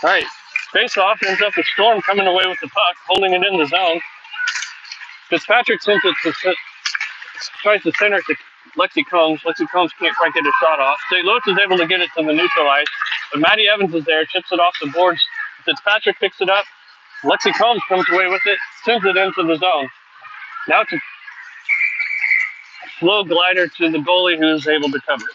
All right, face-off ends up with Storm coming away with the puck, holding it in the zone. Fitzpatrick tries to center to Lexi Combs. Lexi Combs can't quite get a shot off. St. Louis is able to get it to the neutral ice, but Maddie Evans is there, chips it off the boards. Fitzpatrick picks it up. Lexi Combs comes away with it, sends it into the zone. Now it's a slow glider to the goalie who is able to cover it.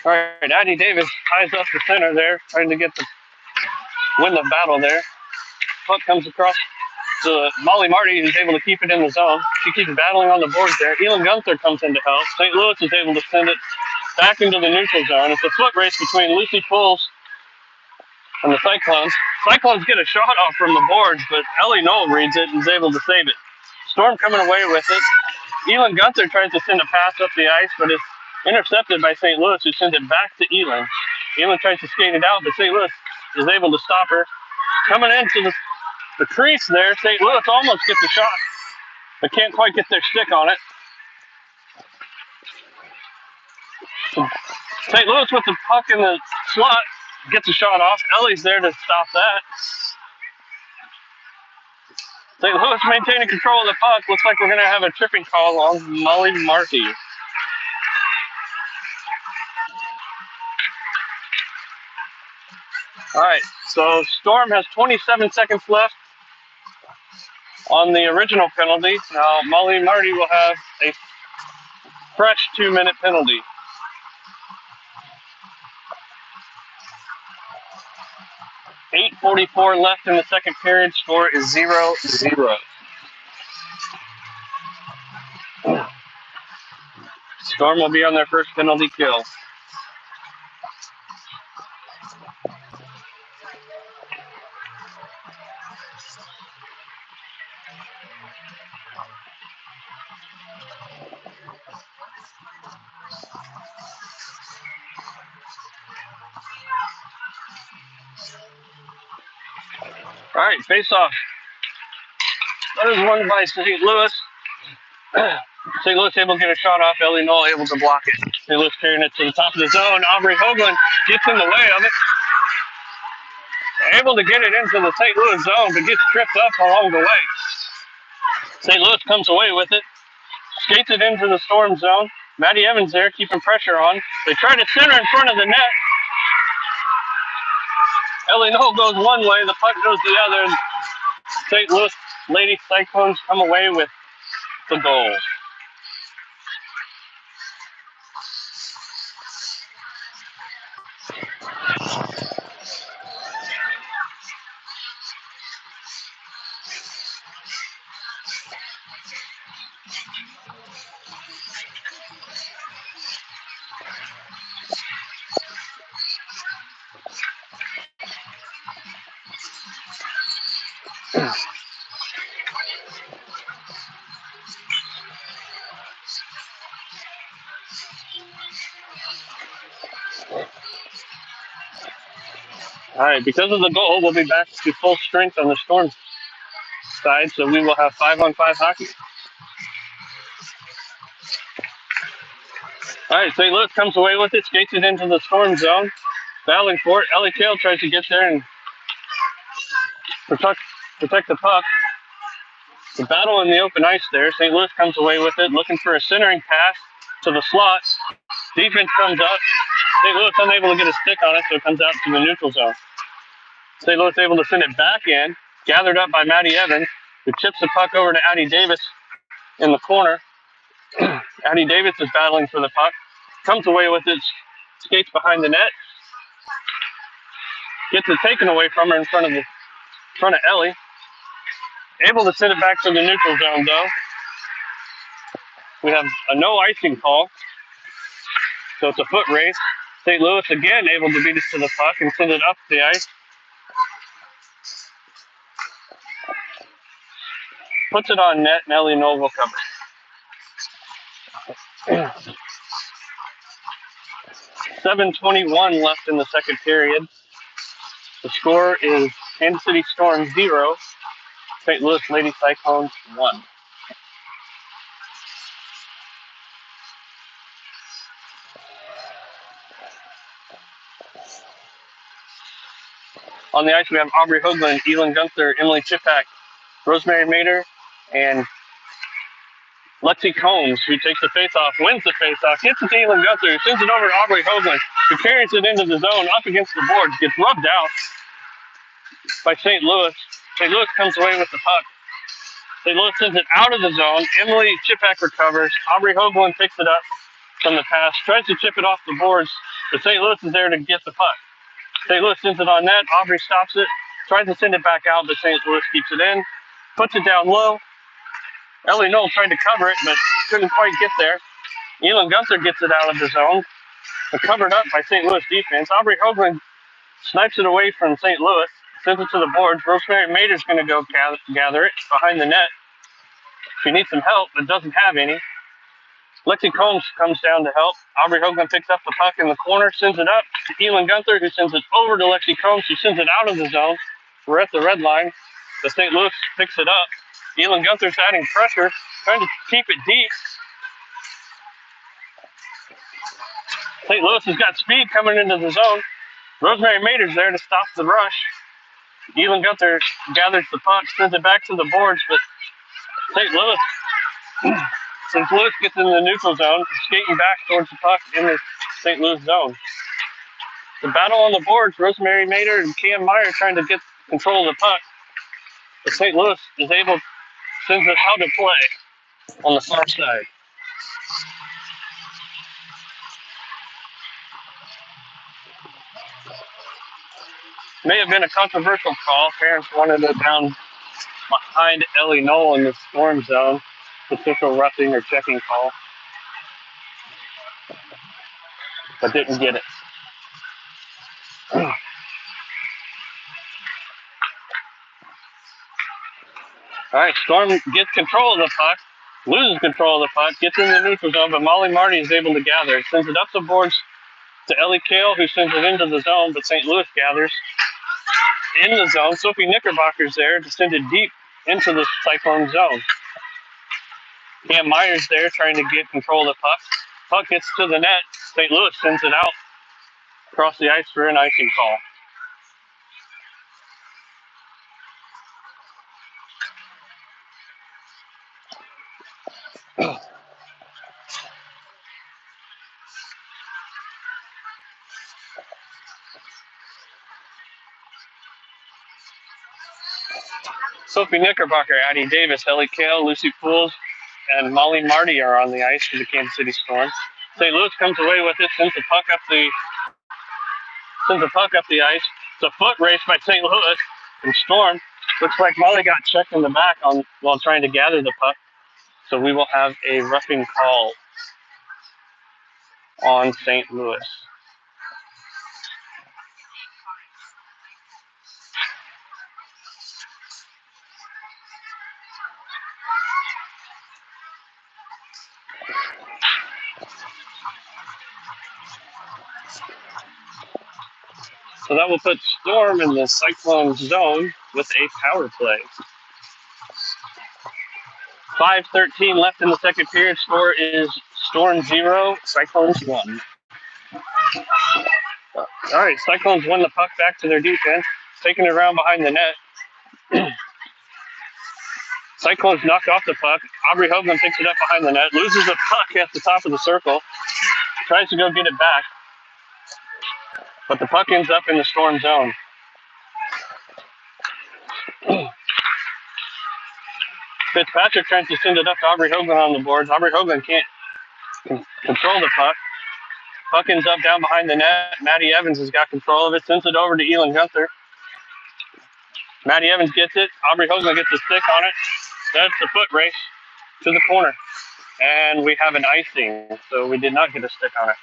All right, Addie Davis ties up the center there, trying to win the battle there. Puck comes across to Molly Marty, who's able to keep it in the zone. She keeps battling on the boards there. Elin Gunther comes in to help. St. Louis is able to send it back into the neutral zone. It's a foot race between Lucy Pools and the Cyclones. Cyclones get a shot off from the boards, but Ellie Knoll reads it and is able to save it. Storm coming away with it. Elin Gunther tries to send a pass up the ice, but it's intercepted by St. Louis, who sends it back to Elin. Elin tries to skate it out, but St. Louis is able to stop her. Coming into the crease there, St. Louis almost gets a shot, but can't quite get their stick on it. St. Louis with the puck in the slot gets a shot off. Ellie's there to stop that. St. Louis maintaining control of the puck. Looks like we're going to have a tripping call on Molly Marty. All right, so Storm has 27 seconds left on the original penalty. Now Molly Marty will have a fresh 2-minute penalty. .8:44 left in the second period. Score is 0-0. Storm will be on their first penalty kill. All right, face off. That is won by St. Louis. St. Louis able to get a shot off. Ellie Knoll able to block it. St. Louis carrying it to the top of the zone. Aubrey Hoagland gets in the way of it. Able to get it into the St. Louis zone, but gets tripped up along the way. St. Louis comes away with it, skates it into the storm zone. Matty Evans there keeping pressure on. They try to center in front of the net. Ellie Knoll goes one way, the puck goes the other. St. Louis Lady Cyclones come away with the goal. All right, because of the goal, we'll be back to full strength on the Storm side, so we will have 5-on-5 hockey. All right, St. Louis comes away with it, skates it into the Storm zone. Battling for it, Ellie Kale tries to get there and protect the puck. The battle in the open ice there. St. Louis comes away with it, looking for a centering pass to the slot. Defense comes up. St. Louis unable to get a stick on it, so it comes out to the neutral zone. St. Louis able to send it back in, gathered up by Matty Evans, who chips the puck over to Addie Davis in the corner. Addie Davis is battling for the puck, comes away with it, skates behind the net, gets it taken away from her in front of Ellie. Able to send it back to the neutral zone though. We have a no icing call, so it's a foot race. St. Louis again able to beat us to the puck and send it up the ice. Puts it on net, and Ellie Knoll will cover. 7:21 left in the second period. The score is Kansas City Storm 0, St. Louis Lady Cyclones 1. On the ice, we have Aubrey Hoagland, Elin Gunther, Emily Chipak, Rosemary Mader, and Lexi Combs, who takes the faceoff, wins the faceoff, gets it to Elin Gunther, who sends it over to Aubrey Hoagland, who carries it into the zone, up against the boards, gets rubbed out by St. Louis. St. Louis comes away with the puck. St. Louis sends it out of the zone. Emily Chipak recovers. Aubrey Hoagland picks it up from the pass, tries to chip it off the boards, but St. Louis is there to get the puck. St. Louis sends it on net. Aubrey stops it, tries to send it back out, but St. Louis keeps it in, puts it down low. Ellie Knoll tried to cover it, but couldn't quite get there. Elin Gunther gets it out of the zone, but covered up by St. Louis defense. Aubrey Hoagland snipes it away from St. Louis, sends it to the boards. Rosemary Mader's going to go gather it behind the net. She needs some help, but doesn't have any. Lexi Combs comes down to help. Aubrey Hoagland picks up the puck in the corner, sends it up to Elin Gunther, who sends it over to Lexi Combs, who sends it out of the zone. We're at the red line. The St. Louis picks it up. Elin Gunther's adding pressure, trying to keep it deep. St. Louis has got speed coming into the zone. Rosemary Mader's there to stop the rush. Elin Gunther gathers the puck, sends it back to the boards, but St. Louis gets in the neutral zone, skating back towards the puck in the St. Louis zone. The battle on the boards, Rosemary Mader and Cam Meyer trying to get control of the puck. But St. Louis is able, sends it out to play on the far side. May have been a controversial call. Parents wanted it down behind Ellie Knoll in the storm zone. Potential roughing or checking call, but didn't get it. All right, Storm gets control of the puck, loses control of the puck, gets in the neutral zone, but Molly Marty is able to gather. Sends it up the boards to Ellie Kale, who sends it into the zone, but St. Louis gathers in the zone. Sophie Knickerbocker's there to send it deep into the Cyclone zone. Cam Myers there trying to get control of the puck. Puck gets to the net. St. Louis sends it out across the ice for an icing call. Sophie Knickerbocker, Addie Davis, Ellie Kale, Lucy Pools, and Molly Marty are on the ice for the Kansas City Storm. St. Louis comes away with it, sends the puck up the ice. It's a foot race by St. Louis, and Storm looks like Molly got checked in the back while trying to gather the puck. So we will have a roughing call on St. Louis. So that will put Storm in the Cyclones zone with a power play. 5:13 left in the second period. Score is Storm 0, Cyclones 1. All right, Cyclones won the puck back to their defense, taking it around behind the net. Cyclones knocked off the puck. Aubrey Hoagland picks it up behind the net, loses the puck at the top of the circle, tries to go get it back, but the puck ends up in the Storm zone. Fitzpatrick tries to send it up to Aubrey Hoagland on the boards. Aubrey Hoagland can't control the puck. Puck ends up down behind the net. Maddie Evans has got control of it, sends it over to Elin Gunther. Maddie Evans gets it. Aubrey Hoagland gets a stick on it. That's the foot race to the corner. And we have an icing, so we did not get a stick on it.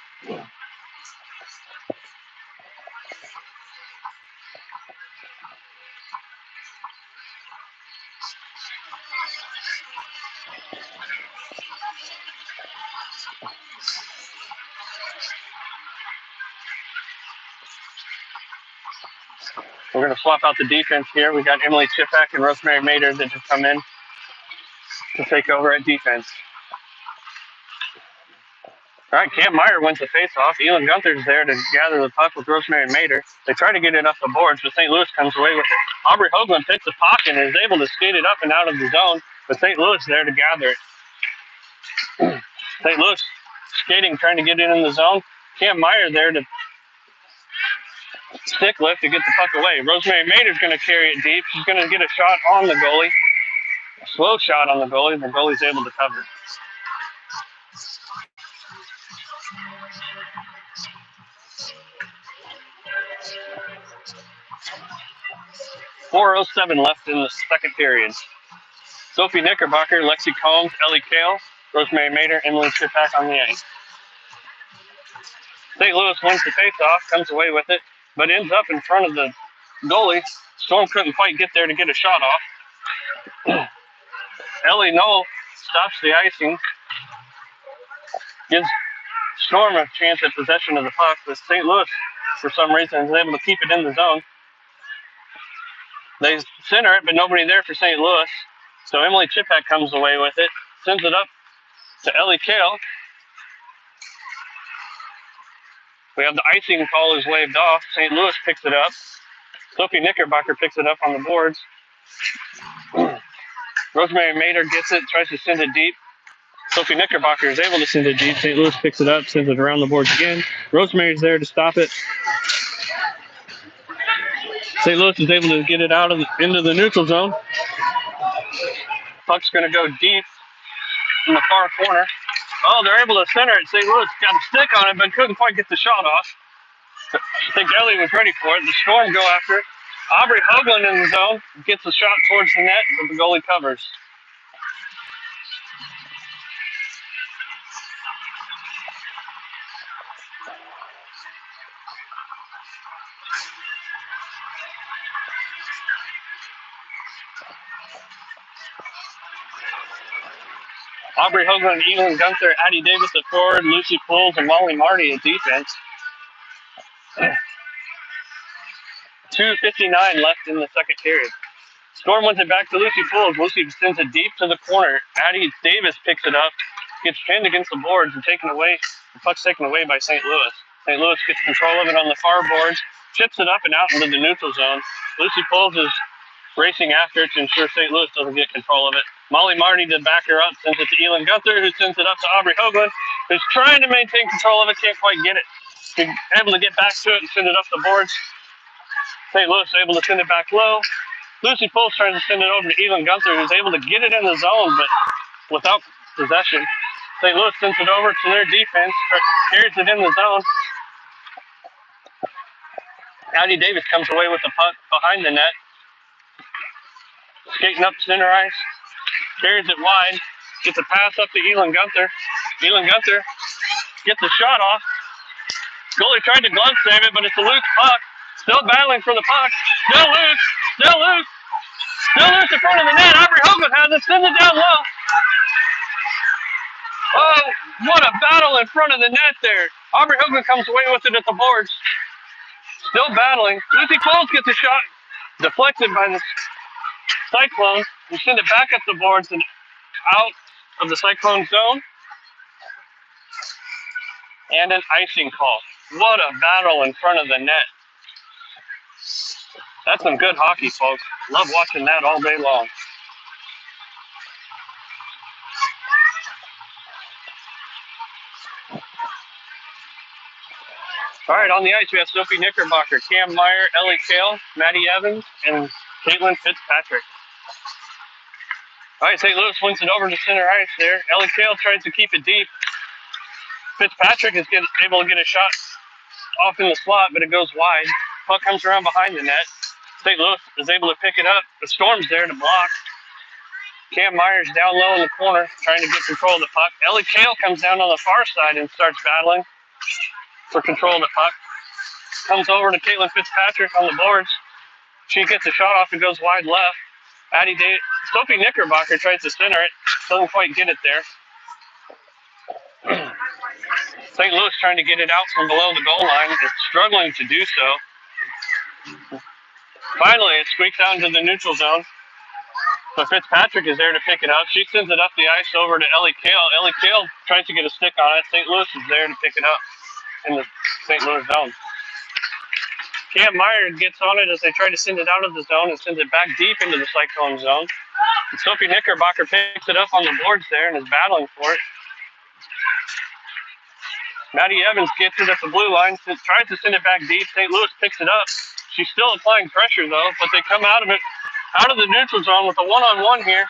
We're going to swap out the defense here. We got Emily Chipak and Rosemary Mader that just come in to take over at defense. All right, Cam Meyer wins the faceoff. Elin Gunther's there to gather the puck with Rosemary Mader. They try to get it up the boards, but St. Louis comes away with it. Aubrey Hoagland picks the puck and is able to skate it up and out of the zone, but St. Louis there to gather it. St. Louis skating, trying to get it in the zone. Cam Meyer there to stick lift to get the puck away. Rosemary Mader's going to carry it deep. She's going to get a shot on the goalie. A slow shot on the goalie. The goalie's able to cover. .407 left in the second period. Sophie Knickerbocker, Lexi Combs, Ellie Kale, Rosemary Mader, Emily Chipak on the ice. St. Louis wins the faceoff, comes away with it, but ends up in front of the goalie. Storm couldn't quite get there to get a shot off. Ellie Knoll stops the icing, gives Storm a chance at possession of the puck, but St. Louis, for some reason, is able to keep it in the zone. They center it, but nobody there for St. Louis. So Emily Chipak comes away with it, sends it up to Ellie Kale. We have the icing call is waved off. St. Louis picks it up. Sophie Knickerbocker picks it up on the boards. Rosemary Mader gets it, tries to send it deep. Sophie Knickerbocker is able to send it deep. St. Louis picks it up, sends it around the boards again. Rosemary's there to stop it. St. Louis is able to get it out into the neutral zone. Puck's going to go deep in the far corner. Oh, they're able to center it. St. Louis got a stick on it, but couldn't quite get the shot off. I think Ellie was ready for it. The Storm go after it. Aubrey Hoagland in the zone, gets a shot towards the net, but the goalie covers. Aubrey Hoagland, Elin Gunther, Addie Davis at forward, Lucy Pools, and Molly Marty at defense. 2:59 left in the second period. Storm wins it back to Lucy Pools. Lucy sends it deep to the corner. Addie Davis picks it up, gets pinned against the boards and taken away. The puck's taken away by St. Louis. St. Louis gets control of it on the far boards, chips it up and out into the neutral zone. Lucy Pools is racing after it to ensure St. Louis doesn't get control of it. Molly Marty to back her up, sends it to Elin Gunther, who sends it up to Aubrey Hoagland, who's trying to maintain control of it, can't quite get it. She's able to get back to it and send it up the boards. St. Louis able to send it back low. Lucy Pulse tries to send it over to Elon Gunther, who's able to get it in the zone, but without possession. St. Louis sends it over to their defense, carries it in the zone. Addie Davis comes away with the puck behind the net. Skating up center ice, carries it wide, gets a pass up to Elon Gunther. Elon Gunther gets a shot off. Goalie tried to glove save it, but it's a loose puck. Still battling for the puck. Still loose. Still loose. Still loose in front of the net. Aubrey Hogan has it. Sends it down low. Oh, what a battle in front of the net there. Aubrey Hogan comes away with it at the boards. Still battling. Lucy Close gets a shot. Deflected by the Cyclones. We send it back up the boards and out of the Cyclone zone. And an icing call. What a battle in front of the net. That's some good hockey, folks. Love watching that all day long. All right, on the ice, we have Sophie Knickerbocker, Cam Meyer, Ellie Kale, Maddie Evans, and Caitlin Fitzpatrick. All right, St. Louis wins it over to center ice there. Ellie Kale tries to keep it deep. Fitzpatrick is able to get a shot off in the slot, but it goes wide. Puck comes around behind the net. St. Louis is able to pick it up. The Storm's there to block. Cam Myers down low in the corner, trying to get control of the puck. Ellie Kale comes down on the far side and starts battling for control of the puck. Comes over to Caitlin Fitzpatrick on the boards. She gets a shot off and goes wide left. Sophie Knickerbocker tries to center it. Doesn't quite get it there. St. Louis trying to get it out from below the goal line. Is struggling to do so. Finally, it squeaks out into the neutral zone. But Fitzpatrick is there to pick it up. She sends it up the ice over to Ellie Kale. Ellie Kale tries to get a stick on it. St. Louis is there to pick it up in the St. Louis zone. Cam Meyer gets on it as they try to send it out of the zone and sends it back deep into the Cyclone zone. And Sophie Knickerbocker picks it up on the boards there and is battling for it. Maddie Evans gets it at the blue line, tries to send it back deep. St. Louis picks it up. She's still applying pressure, though, but they come out of it, out of the neutral zone with a one-on-one here.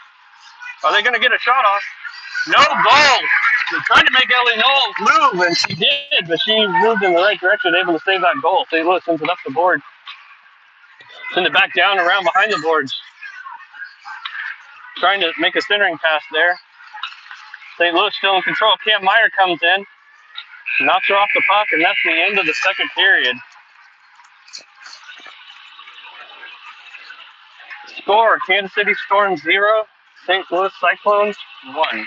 Are they going to get a shot off? No goal. They tried to make Ellie Knoll move, and she did, but she moved in the right direction, able to save that goal. St. Louis sends it up the board. Send it back down around behind the boards. Trying to make a centering pass there. St. Louis still in control. Cam Meyer comes in, knocks her off the puck, and that's the end of the second period. Score, Kansas City Storm 0, St. Louis Cyclones 1.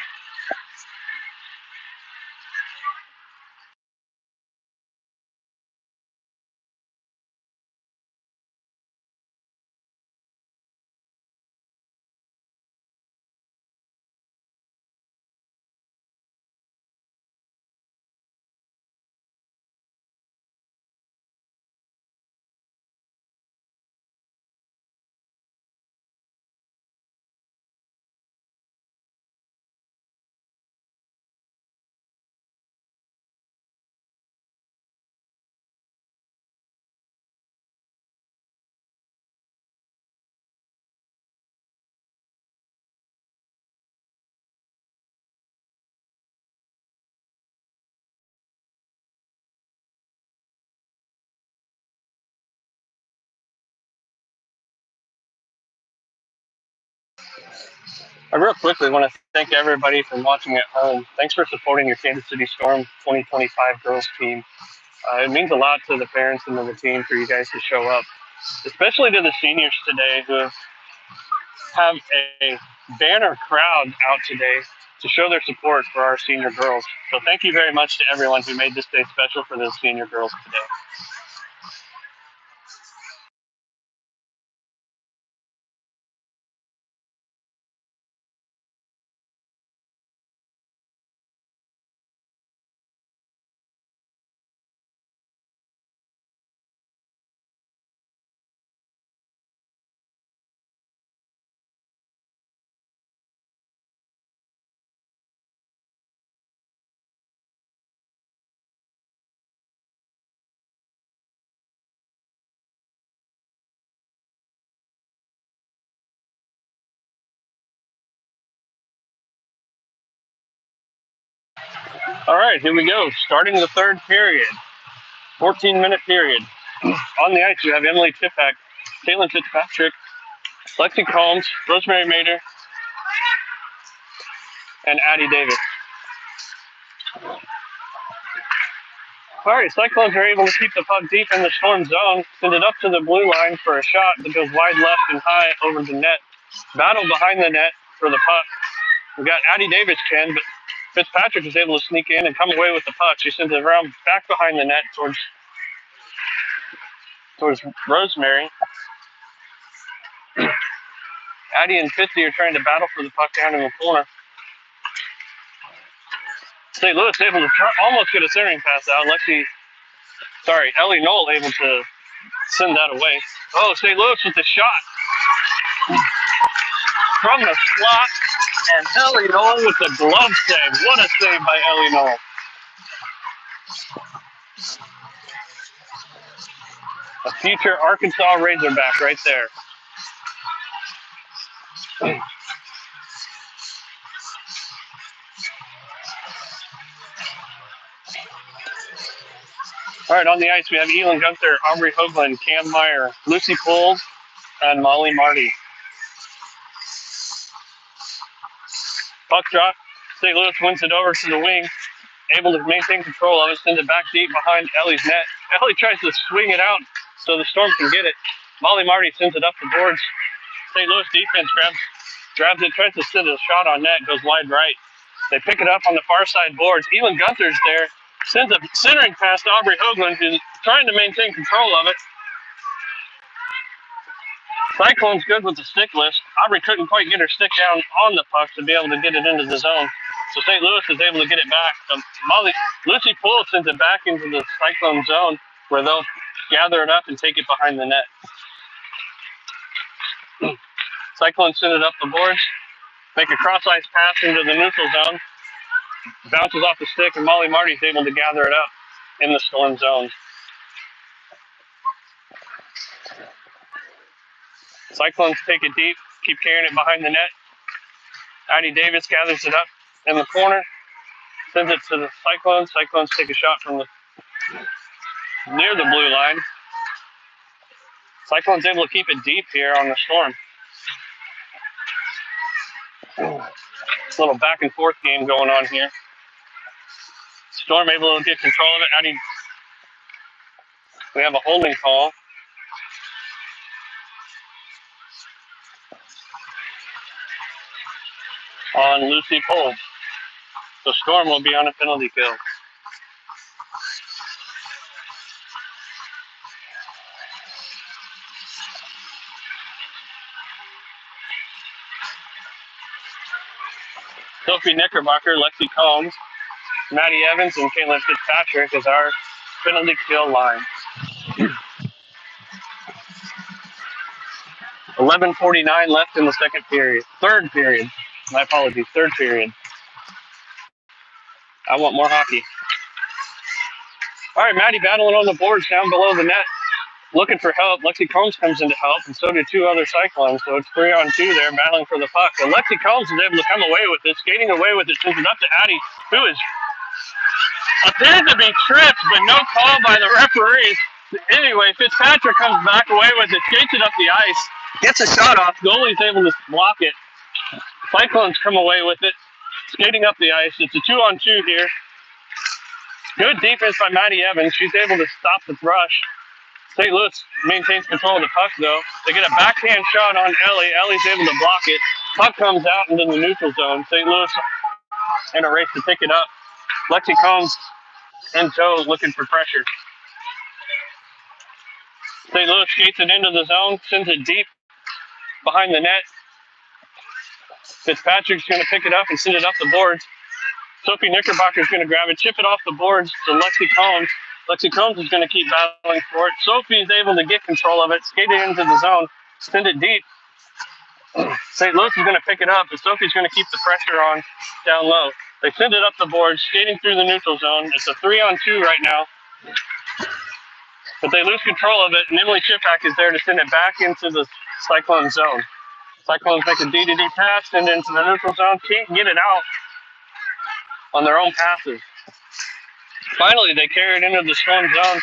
I real quickly want to thank everybody for watching at home. Thanks for supporting your Kansas City Storm 2025 girls team. It means a lot to the parents and to the team for you guys to show up, especially to the seniors today who have a banner crowd out today to show their support for our senior girls. So thank you very much to everyone who made this day special for those senior girls today. All right, here we go. Starting the third period, 14-minute period. On the ice, you have Emily Tipak, Caitlin Fitzpatrick, Lexi Combs, Rosemary Mader, and Addie Davis. All right, Cyclones are able to keep the puck deep in the Storm zone, send it up to the blue line for a shot that goes wide left and high over the net. Battle behind the net for the puck. We got Addie Davis can, but Fitzpatrick is able to sneak in and come away with the puck. She sends it around back behind the net towards Rosemary. Addie and Fitzy are trying to battle for the puck down in the corner. St. Louis able to almost get a centering pass out. Ellie Knoll able to send that away. Oh, St. Louis with the shot from the slot, and Ellie Knoll with the glove save. What a save by Ellie Knoll. A future Arkansas Razorback right there. All right, on the ice, we have Elin Gunther, Aubrey Hoagland, Cam Meyer, Lucy Poles, and Molly Marty. Puck drop. St. Louis wins it over to the wing, able to maintain control of it, send it back deep behind Ellie's net. Ellie tries to swing it out so the Storm can get it. Molly Marty sends it up the boards. St. Louis defense grabs it, tries to send a shot on net, goes wide right. They pick it up on the far side boards. Elin Gunther's there, sends a centering pass to Aubrey Hoagland, who's trying to maintain control of it. Cyclone's good with the stick lift. Aubrey couldn't quite get her stick down on the puck to be able to get it into the zone. So St. Louis is able to get it back. Lucy Poole sends it back into the Cyclone zone where they'll gather it up and take it behind the net. Cyclone send it up the boards, make a cross-ice pass into the neutral zone, bounces off the stick, and Molly Marty's able to gather it up in the Storm zone. Cyclones take it deep, keep carrying it behind the net. Addie Davis gathers it up in the corner, sends it to the Cyclones. Cyclones take a shot from near the blue line. Cyclones able to keep it deep here on the Storm. A little back and forth game going on here. Storm able to get control of it. We have a holding call. On Lucy Poole. So Storm will be on a penalty kill. Sophie Knickerbocker, Lexi Combs, Maddie Evans, and Caitlin Fitzpatrick is our penalty kill line. 11:49 left in the third period. My apologies, third period. I want more hockey. All right, Maddie battling on the boards down below the net, looking for help. Lexi Combs comes in to help, and so do two other Cyclones. So it's 3-on-2 there, battling for the puck. But Lexi Combs is able to come away with it, skating away with it, sends it up to Addie, who appears to be tripped, but no call by the referees. Anyway, Fitzpatrick comes back away with it, skates it up the ice, gets a shot off. Goalie's able to block it. Cyclones come away with it, skating up the ice. It's a 2-on-2 here. Good defense by Maddie Evans. She's able to stop the rush. St. Louis maintains control of the puck, though. They get a backhand shot on Ellie. Ellie's able to block it. Puck comes out into the neutral zone. St. Louis in a race to pick it up. Lexi Combs in tow looking for pressure. St. Louis skates it into the zone, sends it deep behind the net. Fitzpatrick's going to pick it up and send it up the boards. Sophie Knickerbocker's going to grab it, chip it off the boards to Lexi Combs. Lexi Combs is going to keep battling for it. Sophie is able to get control of it, skate it into the zone, send it deep. St. Louis is going to pick it up, but Sophie's going to keep the pressure on down low. They send it up the boards, skating through the neutral zone. It's a 3-on-2 right now. But they lose control of it, and Emily Chipak is there to send it back into the Cyclone zone. Cyclones make a D-to-D pass, send it into the neutral zone, can't get it out on their own passes. Finally, they carry it into the storm zone,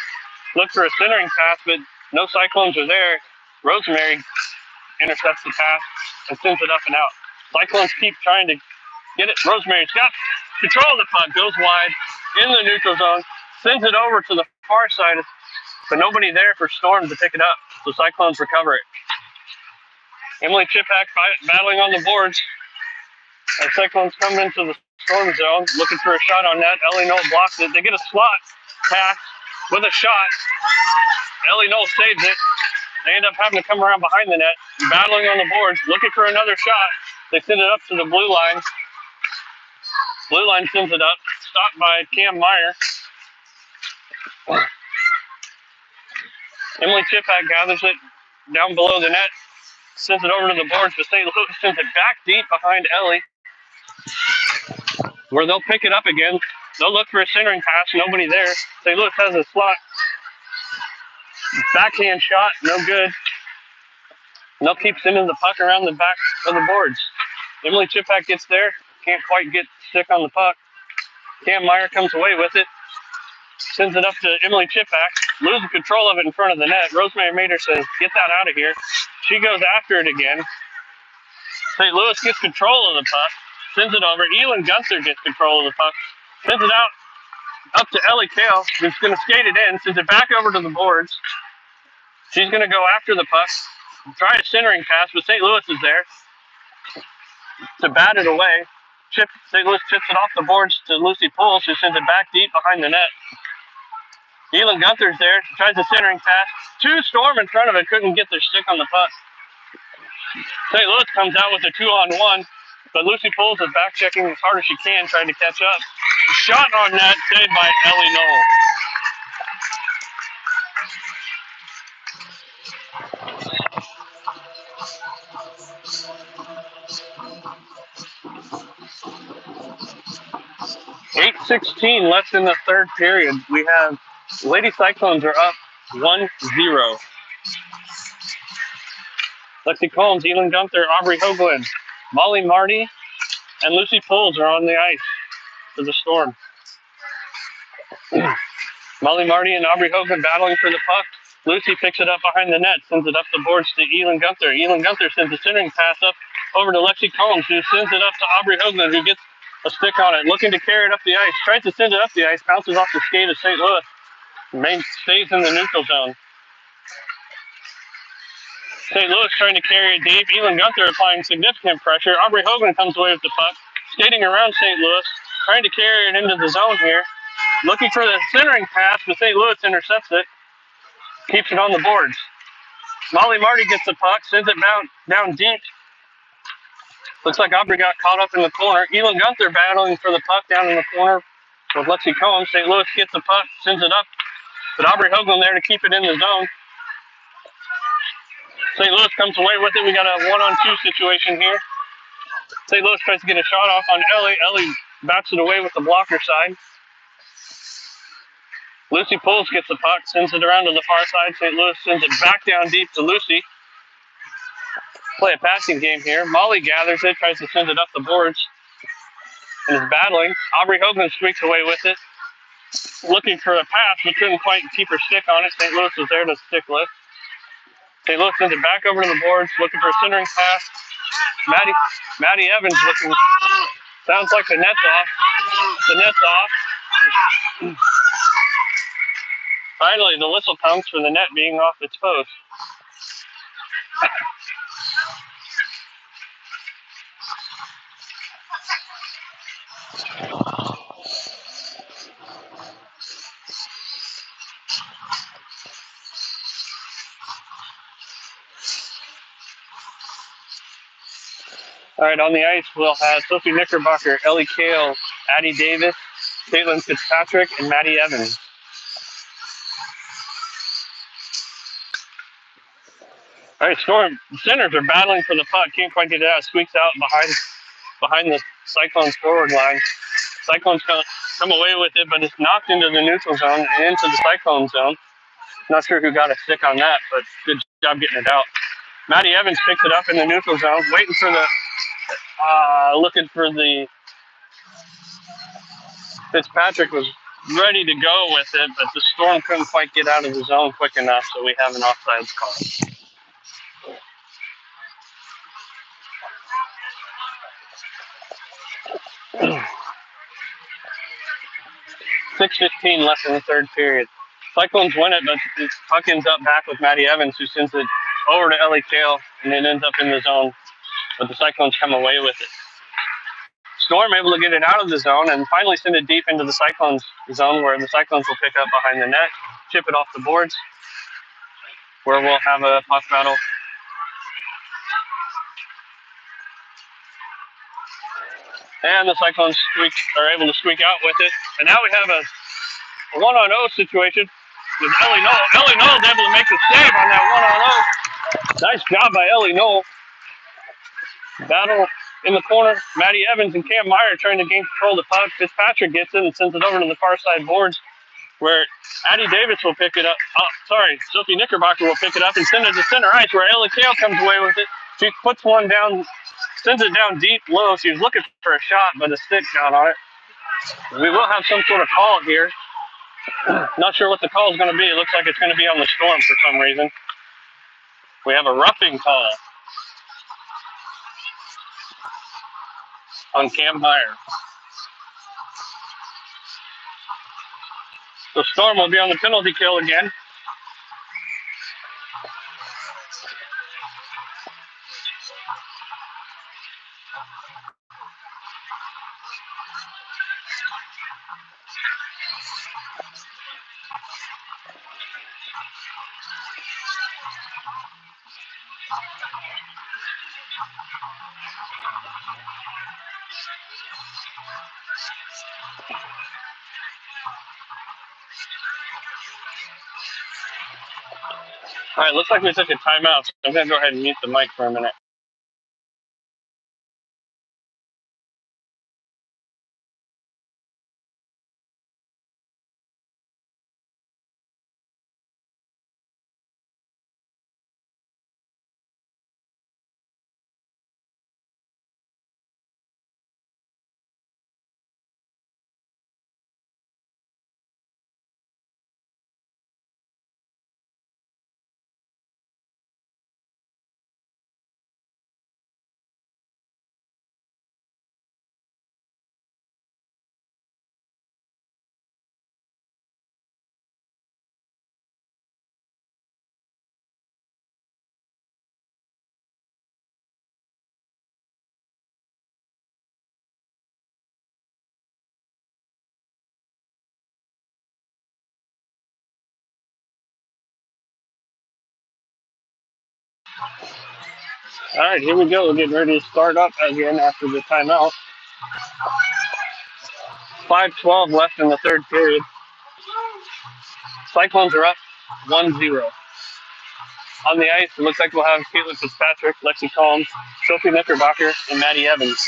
look for a centering pass, but no Cyclones are there. Rosemary intercepts the pass and sends it up and out. Cyclones keep trying to get it. Rosemary's got control of the puck, goes wide in the neutral zone, sends it over to the far side, but nobody there for Storm to pick it up. So Cyclones recover it. Emily Chipak battling on the boards. As Cyclones come into the Storm zone, looking for a shot on net. Ellie Knoll blocks it. They get a slot pass with a shot. Ellie Knoll saves it. They end up having to come around behind the net, battling on the boards, looking for another shot. They send it up to the blue line. Blue line sends it up, stopped by Cam Meyer. Emily Chipak gathers it down below the net, sends it over to the boards, but St. Louis sends it back deep behind Ellie, where they'll pick it up again. They'll look for a centering pass, nobody there. St. Louis has a slot. Backhand shot, no good. And they'll keep sending the puck around the back of the boards. Emily Chipak gets there, can't quite get stick on the puck. Cam Meyer comes away with it, sends it up to Emily Chipak, loses control of it in front of the net. Rosemary Mater says, get that out of here. She goes after it again. St. Louis gets control of the puck, sends it over. Elin Gunther gets control of the puck, sends it out up to Ellie Kale, who's going to skate it in, sends it back over to the boards. She's going to go after the puck, try a centering pass, but St. Louis is there to bat it away. St. Louis chips it off the boards to Lucy Pools, who sends it back deep behind the net. Elin Gunther's there, tries a centering pass. Two Storm in front of it, couldn't get their stick on the puck. St. Louis comes out with a 2-on-1, but Lucy Pools is back checking as hard as she can, trying to catch up. Shot on net, saved by Ellie Knoll. .8:16 left in the third period. We have Lady Cyclones are up 1-0. Lexi Combs, Elin Gunther, Aubrey Hoagland, Molly Marty, and Lucy Pools are on the ice for the Storm. Molly Marty and Aubrey Hoagland battling for the puck. Lucy picks it up behind the net, sends it up the boards to Elin Gunther. Elin Gunther sends a centering pass up over to Lexi Combs, who sends it up to Aubrey Hoagland, who gets a stick on it, looking to carry it up the ice. Tries to send it up the ice, bounces off the skate of St. Louis. Stays in the neutral zone. St. Louis trying to carry it deep. Elin Gunther applying significant pressure. Aubrey Hoagland comes away with the puck, skating around St. Louis, trying to carry it into the zone here. Looking for the centering pass, but St. Louis intercepts it. Keeps it on the boards. Molly Marty gets the puck, sends it down deep. Looks like Aubrey got caught up in the corner. Elin Gunther battling for the puck down in the corner with Lexi Combs. St. Louis gets the puck, sends it up, but Aubrey Hoagland there to keep it in the zone. St. Louis comes away with it. We got a 1-on-2 situation here. St. Louis tries to get a shot off on Ellie. Ellie bats it away with the blocker side. Lucy Pools gets the puck, sends it around to the far side. St. Louis sends it back down deep to Lucy. Play a passing game here. Molly gathers it, tries to send it up the boards, and is battling. Aubrey Hoagland streaks away with it, looking for a pass, but couldn't quite keep her stick on it. St. Louis was there to stick lift. St. Louis sends it back over to the boards, looking for a centering pass. Maddie Evans looking. Sounds like the net's off. The net's off. Finally, the whistle comes for the net being off its post. All right, on the ice, we'll have Sophie Knickerbocker, Ellie Kale, Addie Davis, Caitlin Fitzpatrick, and Maddie Evans. All right, Storm centers are battling for the puck. Can't quite get it out. Squeaks out behind the Cyclones forward line. Cyclones come away with it, but it's knocked into the neutral zone and into the Cyclone zone. Not sure who got a stick on that, but good job getting it out. Maddie Evans picks it up in the neutral zone, waiting for the looking for the Fitzpatrick was ready to go with it, but the Storm couldn't quite get out of the zone quick enough, so we have an offsides call. 6:15 left in the third period. Cyclones win it, but the puck ends up back with Matty Evans, who sends it over to Ellie Kale, and it ends up in the zone, but the Cyclones come away with it. Storm able to get it out of the zone and finally send it deep into the Cyclones zone, where the Cyclones will pick up behind the net, chip it off the boards, where we'll have a puck battle. And the Cyclones are able to squeak out with it. And now we have a 1-on-0 situation with Ellie Knoll. Ellie Knoll is able to make the save on that 1-on-0. Nice job by Ellie Knoll. Battle in the corner. Matty Evans and Cam Meyer trying to gain control of the puck. Fitzpatrick gets it and sends it over to the far side boards, where Addie Davis will pick it up. Sophie Knickerbocker will pick it up and send it to center ice, where Ellie Kale comes away with it. She puts one down, sends it down deep low. She was looking for a shot, but a stick got on it. We will have some sort of call here. Not sure what the call is going to be. It looks like it's going to be on the Storm for some reason. We have a roughing call on Cam Meyer. The Storm will be on the penalty kill again. All right, looks like we took a timeout, so I'm going to go ahead and mute the mic for a minute. All right, here we go. We're getting ready to start up again after the timeout. 5:12 left in the third period. Cyclones are up 1-0. On the ice, it looks like we'll have Caitlin Fitzpatrick, Lexi Combs, Sophie Knickerbocker, and Maddie Evans.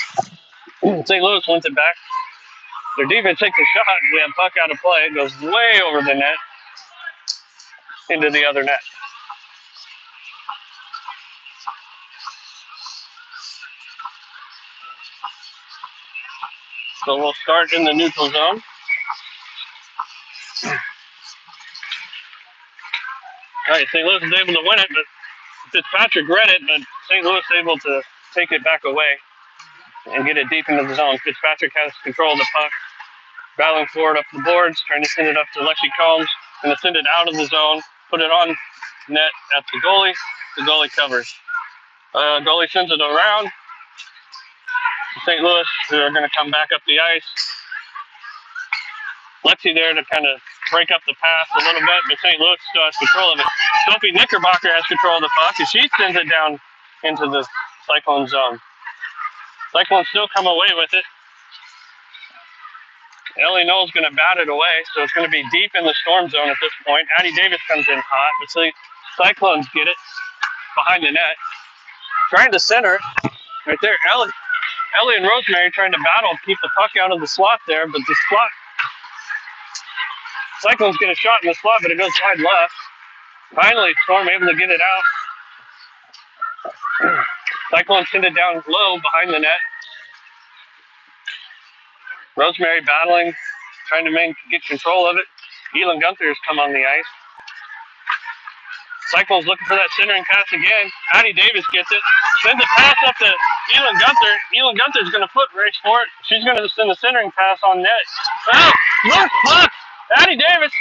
St. Louis wins it back. Their defense takes a shot. We have puck out of play. It goes way over the net into the other net. So we'll start in the neutral zone. All right, St. Louis is able to win it, but Fitzpatrick read it, but St. Louis is able to take it back away and get it deep into the zone. Fitzpatrick has control of the puck, battling forward up the boards, trying to send it up to Lexi Combs, going to send it out of the zone, put it on net at the goalie. The goalie covers. Goalie sends it around. St. Louis, who are going to come back up the ice. Lexi there to kind of break up the pass a little bit, but St. Louis still has control of it. Sophie Knickerbocker has control of the puck, and she sends it down into the Cyclone zone. Cyclones still come away with it. Ellie Knoll's going to bat it away, so it's going to be deep in the Storm zone at this point. Addie Davis comes in hot, but Cyclones get it behind the net. Trying to center right there. Ellie and Rosemary trying to battle, keep the puck out of the slot there, but the slot, Cyclones get a shot in the slot, but it goes wide left. Finally, Storm able to get it out. Cyclones send it down low behind the net. Rosemary battling, trying to get control of it. Elon Gunther has come on the ice. Cyclones looking for that centering pass again. Addie Davis gets it. Sends a pass up to Elon Gunther. Elon Gunther's going to foot race for it. She's going to send a centering pass on net. Oh, look, puck! Addie Davis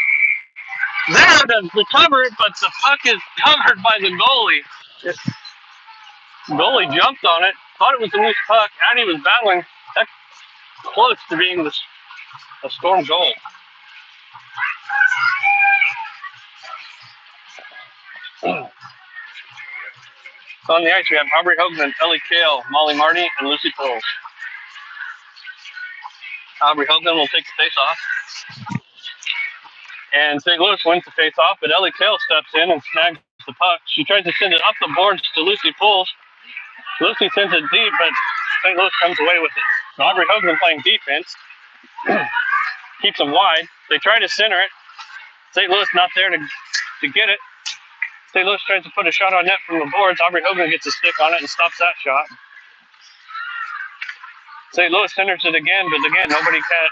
there to recover it, but the puck is covered by the goalie. The goalie jumped on it. Thought it was a loose puck. Addie was battling that close to being a Storm goal. So on the ice, we have Aubrey Hogan, Ellie Kale, Molly Marty, and Lucy Poles. Aubrey Hogan will take the face-off. And St. Louis wins the face-off, but Ellie Kale steps in and snags the puck. She tries to send it up the boards to Lucy Poles. Lucy sends it deep, but St. Louis comes away with it. So Aubrey Hogan playing defense. Keeps them wide. They try to center it. St. Louis not there to get it. St. Louis tries to put a shot on net from the boards. Aubrey Hogan gets a stick on it and stops that shot. St. Louis centers it again, but again, nobody can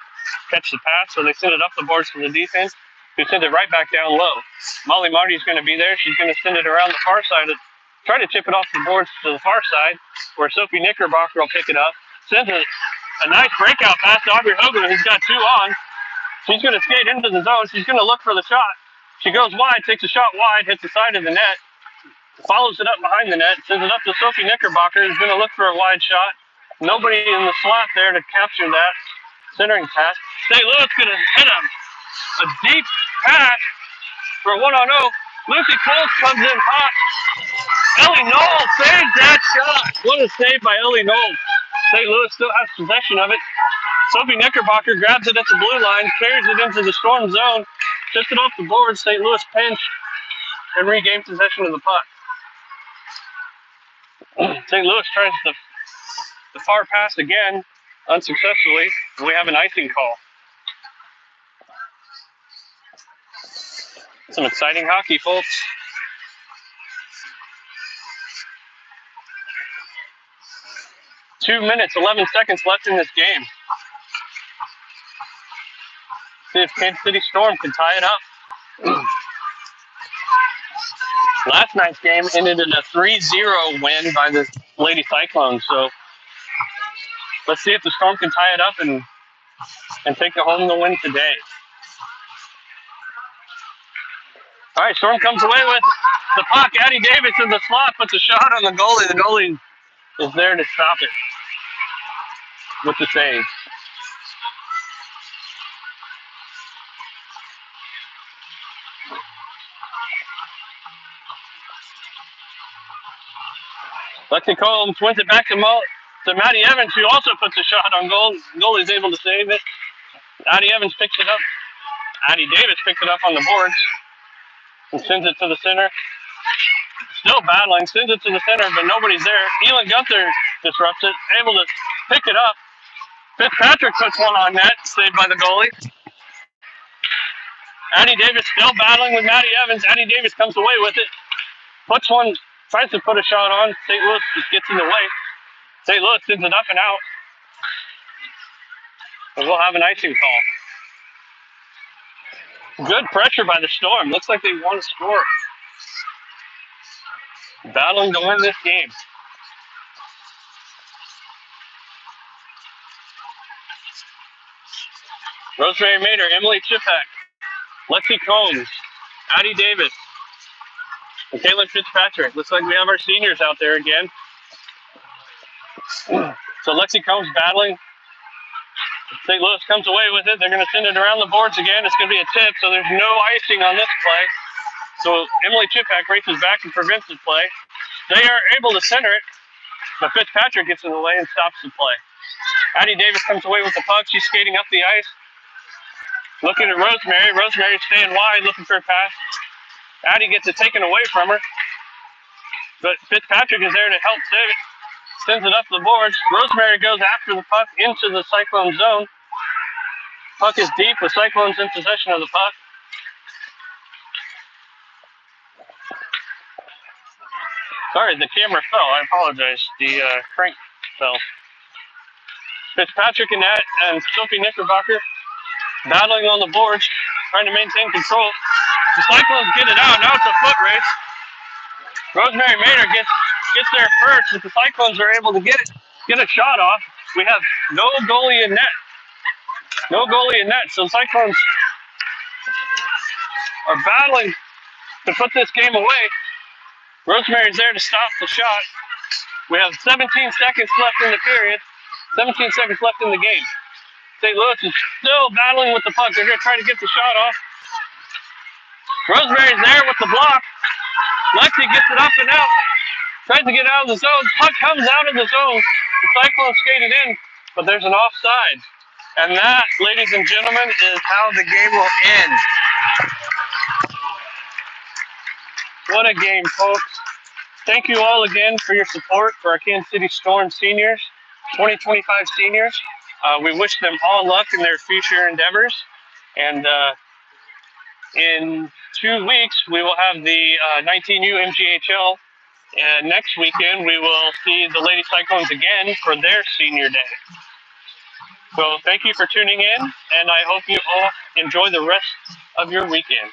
catch the pass, so they send it up the boards from the defense, who send it right back down low. Molly Marty's going to be there. She's going to send it around the far side, try to tip it off the boards to the far side, where Sophie Knickerbocker will pick it up. Sends a nice breakout pass to Aubrey Hogan, who's got two on. She's going to skate into the zone. She's going to look for the shot. She goes wide, takes a shot wide, hits the side of the net, follows it up behind the net, sends it up to Sophie Knickerbocker, who's going to look for a wide shot. Nobody in the slot there to capture that centering pass. St. Louis going to hit a deep pass for a 1-on-0. Lucy Poles comes in hot. Ellie Knoll saves that shot. What a save by Ellie Knoll. St. Louis still has possession of it. Sophie Knickerbocker grabs it at the blue line, carries it into the Storm zone, tips it off the board. St. Louis pinch and regains possession of the puck. St. Louis tries the far pass again, unsuccessfully, and we have an icing call. Some exciting hockey, folks. Two minutes, 11 seconds left in this game. See if Kansas City Storm can tie it up. Last night's game ended in a 3-0 win by the Lady Cyclones, so let's see if the Storm can tie it up and take it home the win today. All right, Storm comes away with the puck. Addie Davis in the slot puts a shot on the goalie. The goalie is there to stop it with the save. Lexi Combs wins it back to Maddie Evans, who also puts a shot on goal. The goalie's able to save it. Addie Evans picks it up. Addie Davis picks it up on the boards and sends it to the center. Still battling, sends it to the center, but nobody's there. Elon Gunther disrupts it, able to pick it up. Fitzpatrick puts one on net, saved by the goalie. Addie Davis still battling with Maddie Evans. Addie Davis comes away with it. Puts one, tries to put a shot on. St. Louis just gets in the way. St. Louis sends it up and out. And we'll have an icing call. Good pressure by the Storm. Looks like they want to score. Battling to win this game. Rosemary Mater, Emily Chipak, Lexi Combs, Addie Davis, and Caitlin Fitzpatrick. Looks like we have our seniors out there again. So Lexi Combs battling. St. Louis comes away with it. They're going to send it around the boards again. It's going to be a tip, so there's no icing on this play. So Emily Chipak races back and prevents the play. They are able to center it, but Fitzpatrick gets in the way and stops the play. Addie Davis comes away with the puck. She's skating up the ice. Looking at Rosemary. Rosemary's staying wide, looking for a pass. Addie gets it taken away from her. But Fitzpatrick is there to help save it. Sends it up the boards. Rosemary goes after the puck into the Cyclone zone. Puck is deep with Cyclones in possession of the puck. Sorry, the camera fell. I apologize. The crank fell. Fitzpatrick and Sophie Knickerbocker battling on the boards, trying to maintain control. The Cyclones get it out. Now it's a foot race. Rosemary Maynard gets there first, but the Cyclones are able to get a shot off. We have no goalie in net. No goalie in net. So Cyclones are battling to put this game away. Rosemary's there to stop the shot. We have 17 seconds left in the period. 17 seconds left in the game. St. Louis is still battling with the puck. They're going to try to get the shot off. Rosemary's there with the block. Lexi gets it up and out. Tries to get out of the zone. Puck comes out of the zone. The Cyclones skated in, but there's an offside. And that, ladies and gentlemen, is how the game will end. What a game, folks. Thank you all again for your support for our Kansas City Storm seniors, 2025 seniors. We wish them all luck in their future endeavors. And in 2 weeks, we will have the 19U MGHL. And next weekend, we will see the Lady Cyclones again for their senior day. So thank you for tuning in, and I hope you all enjoy the rest of your weekend.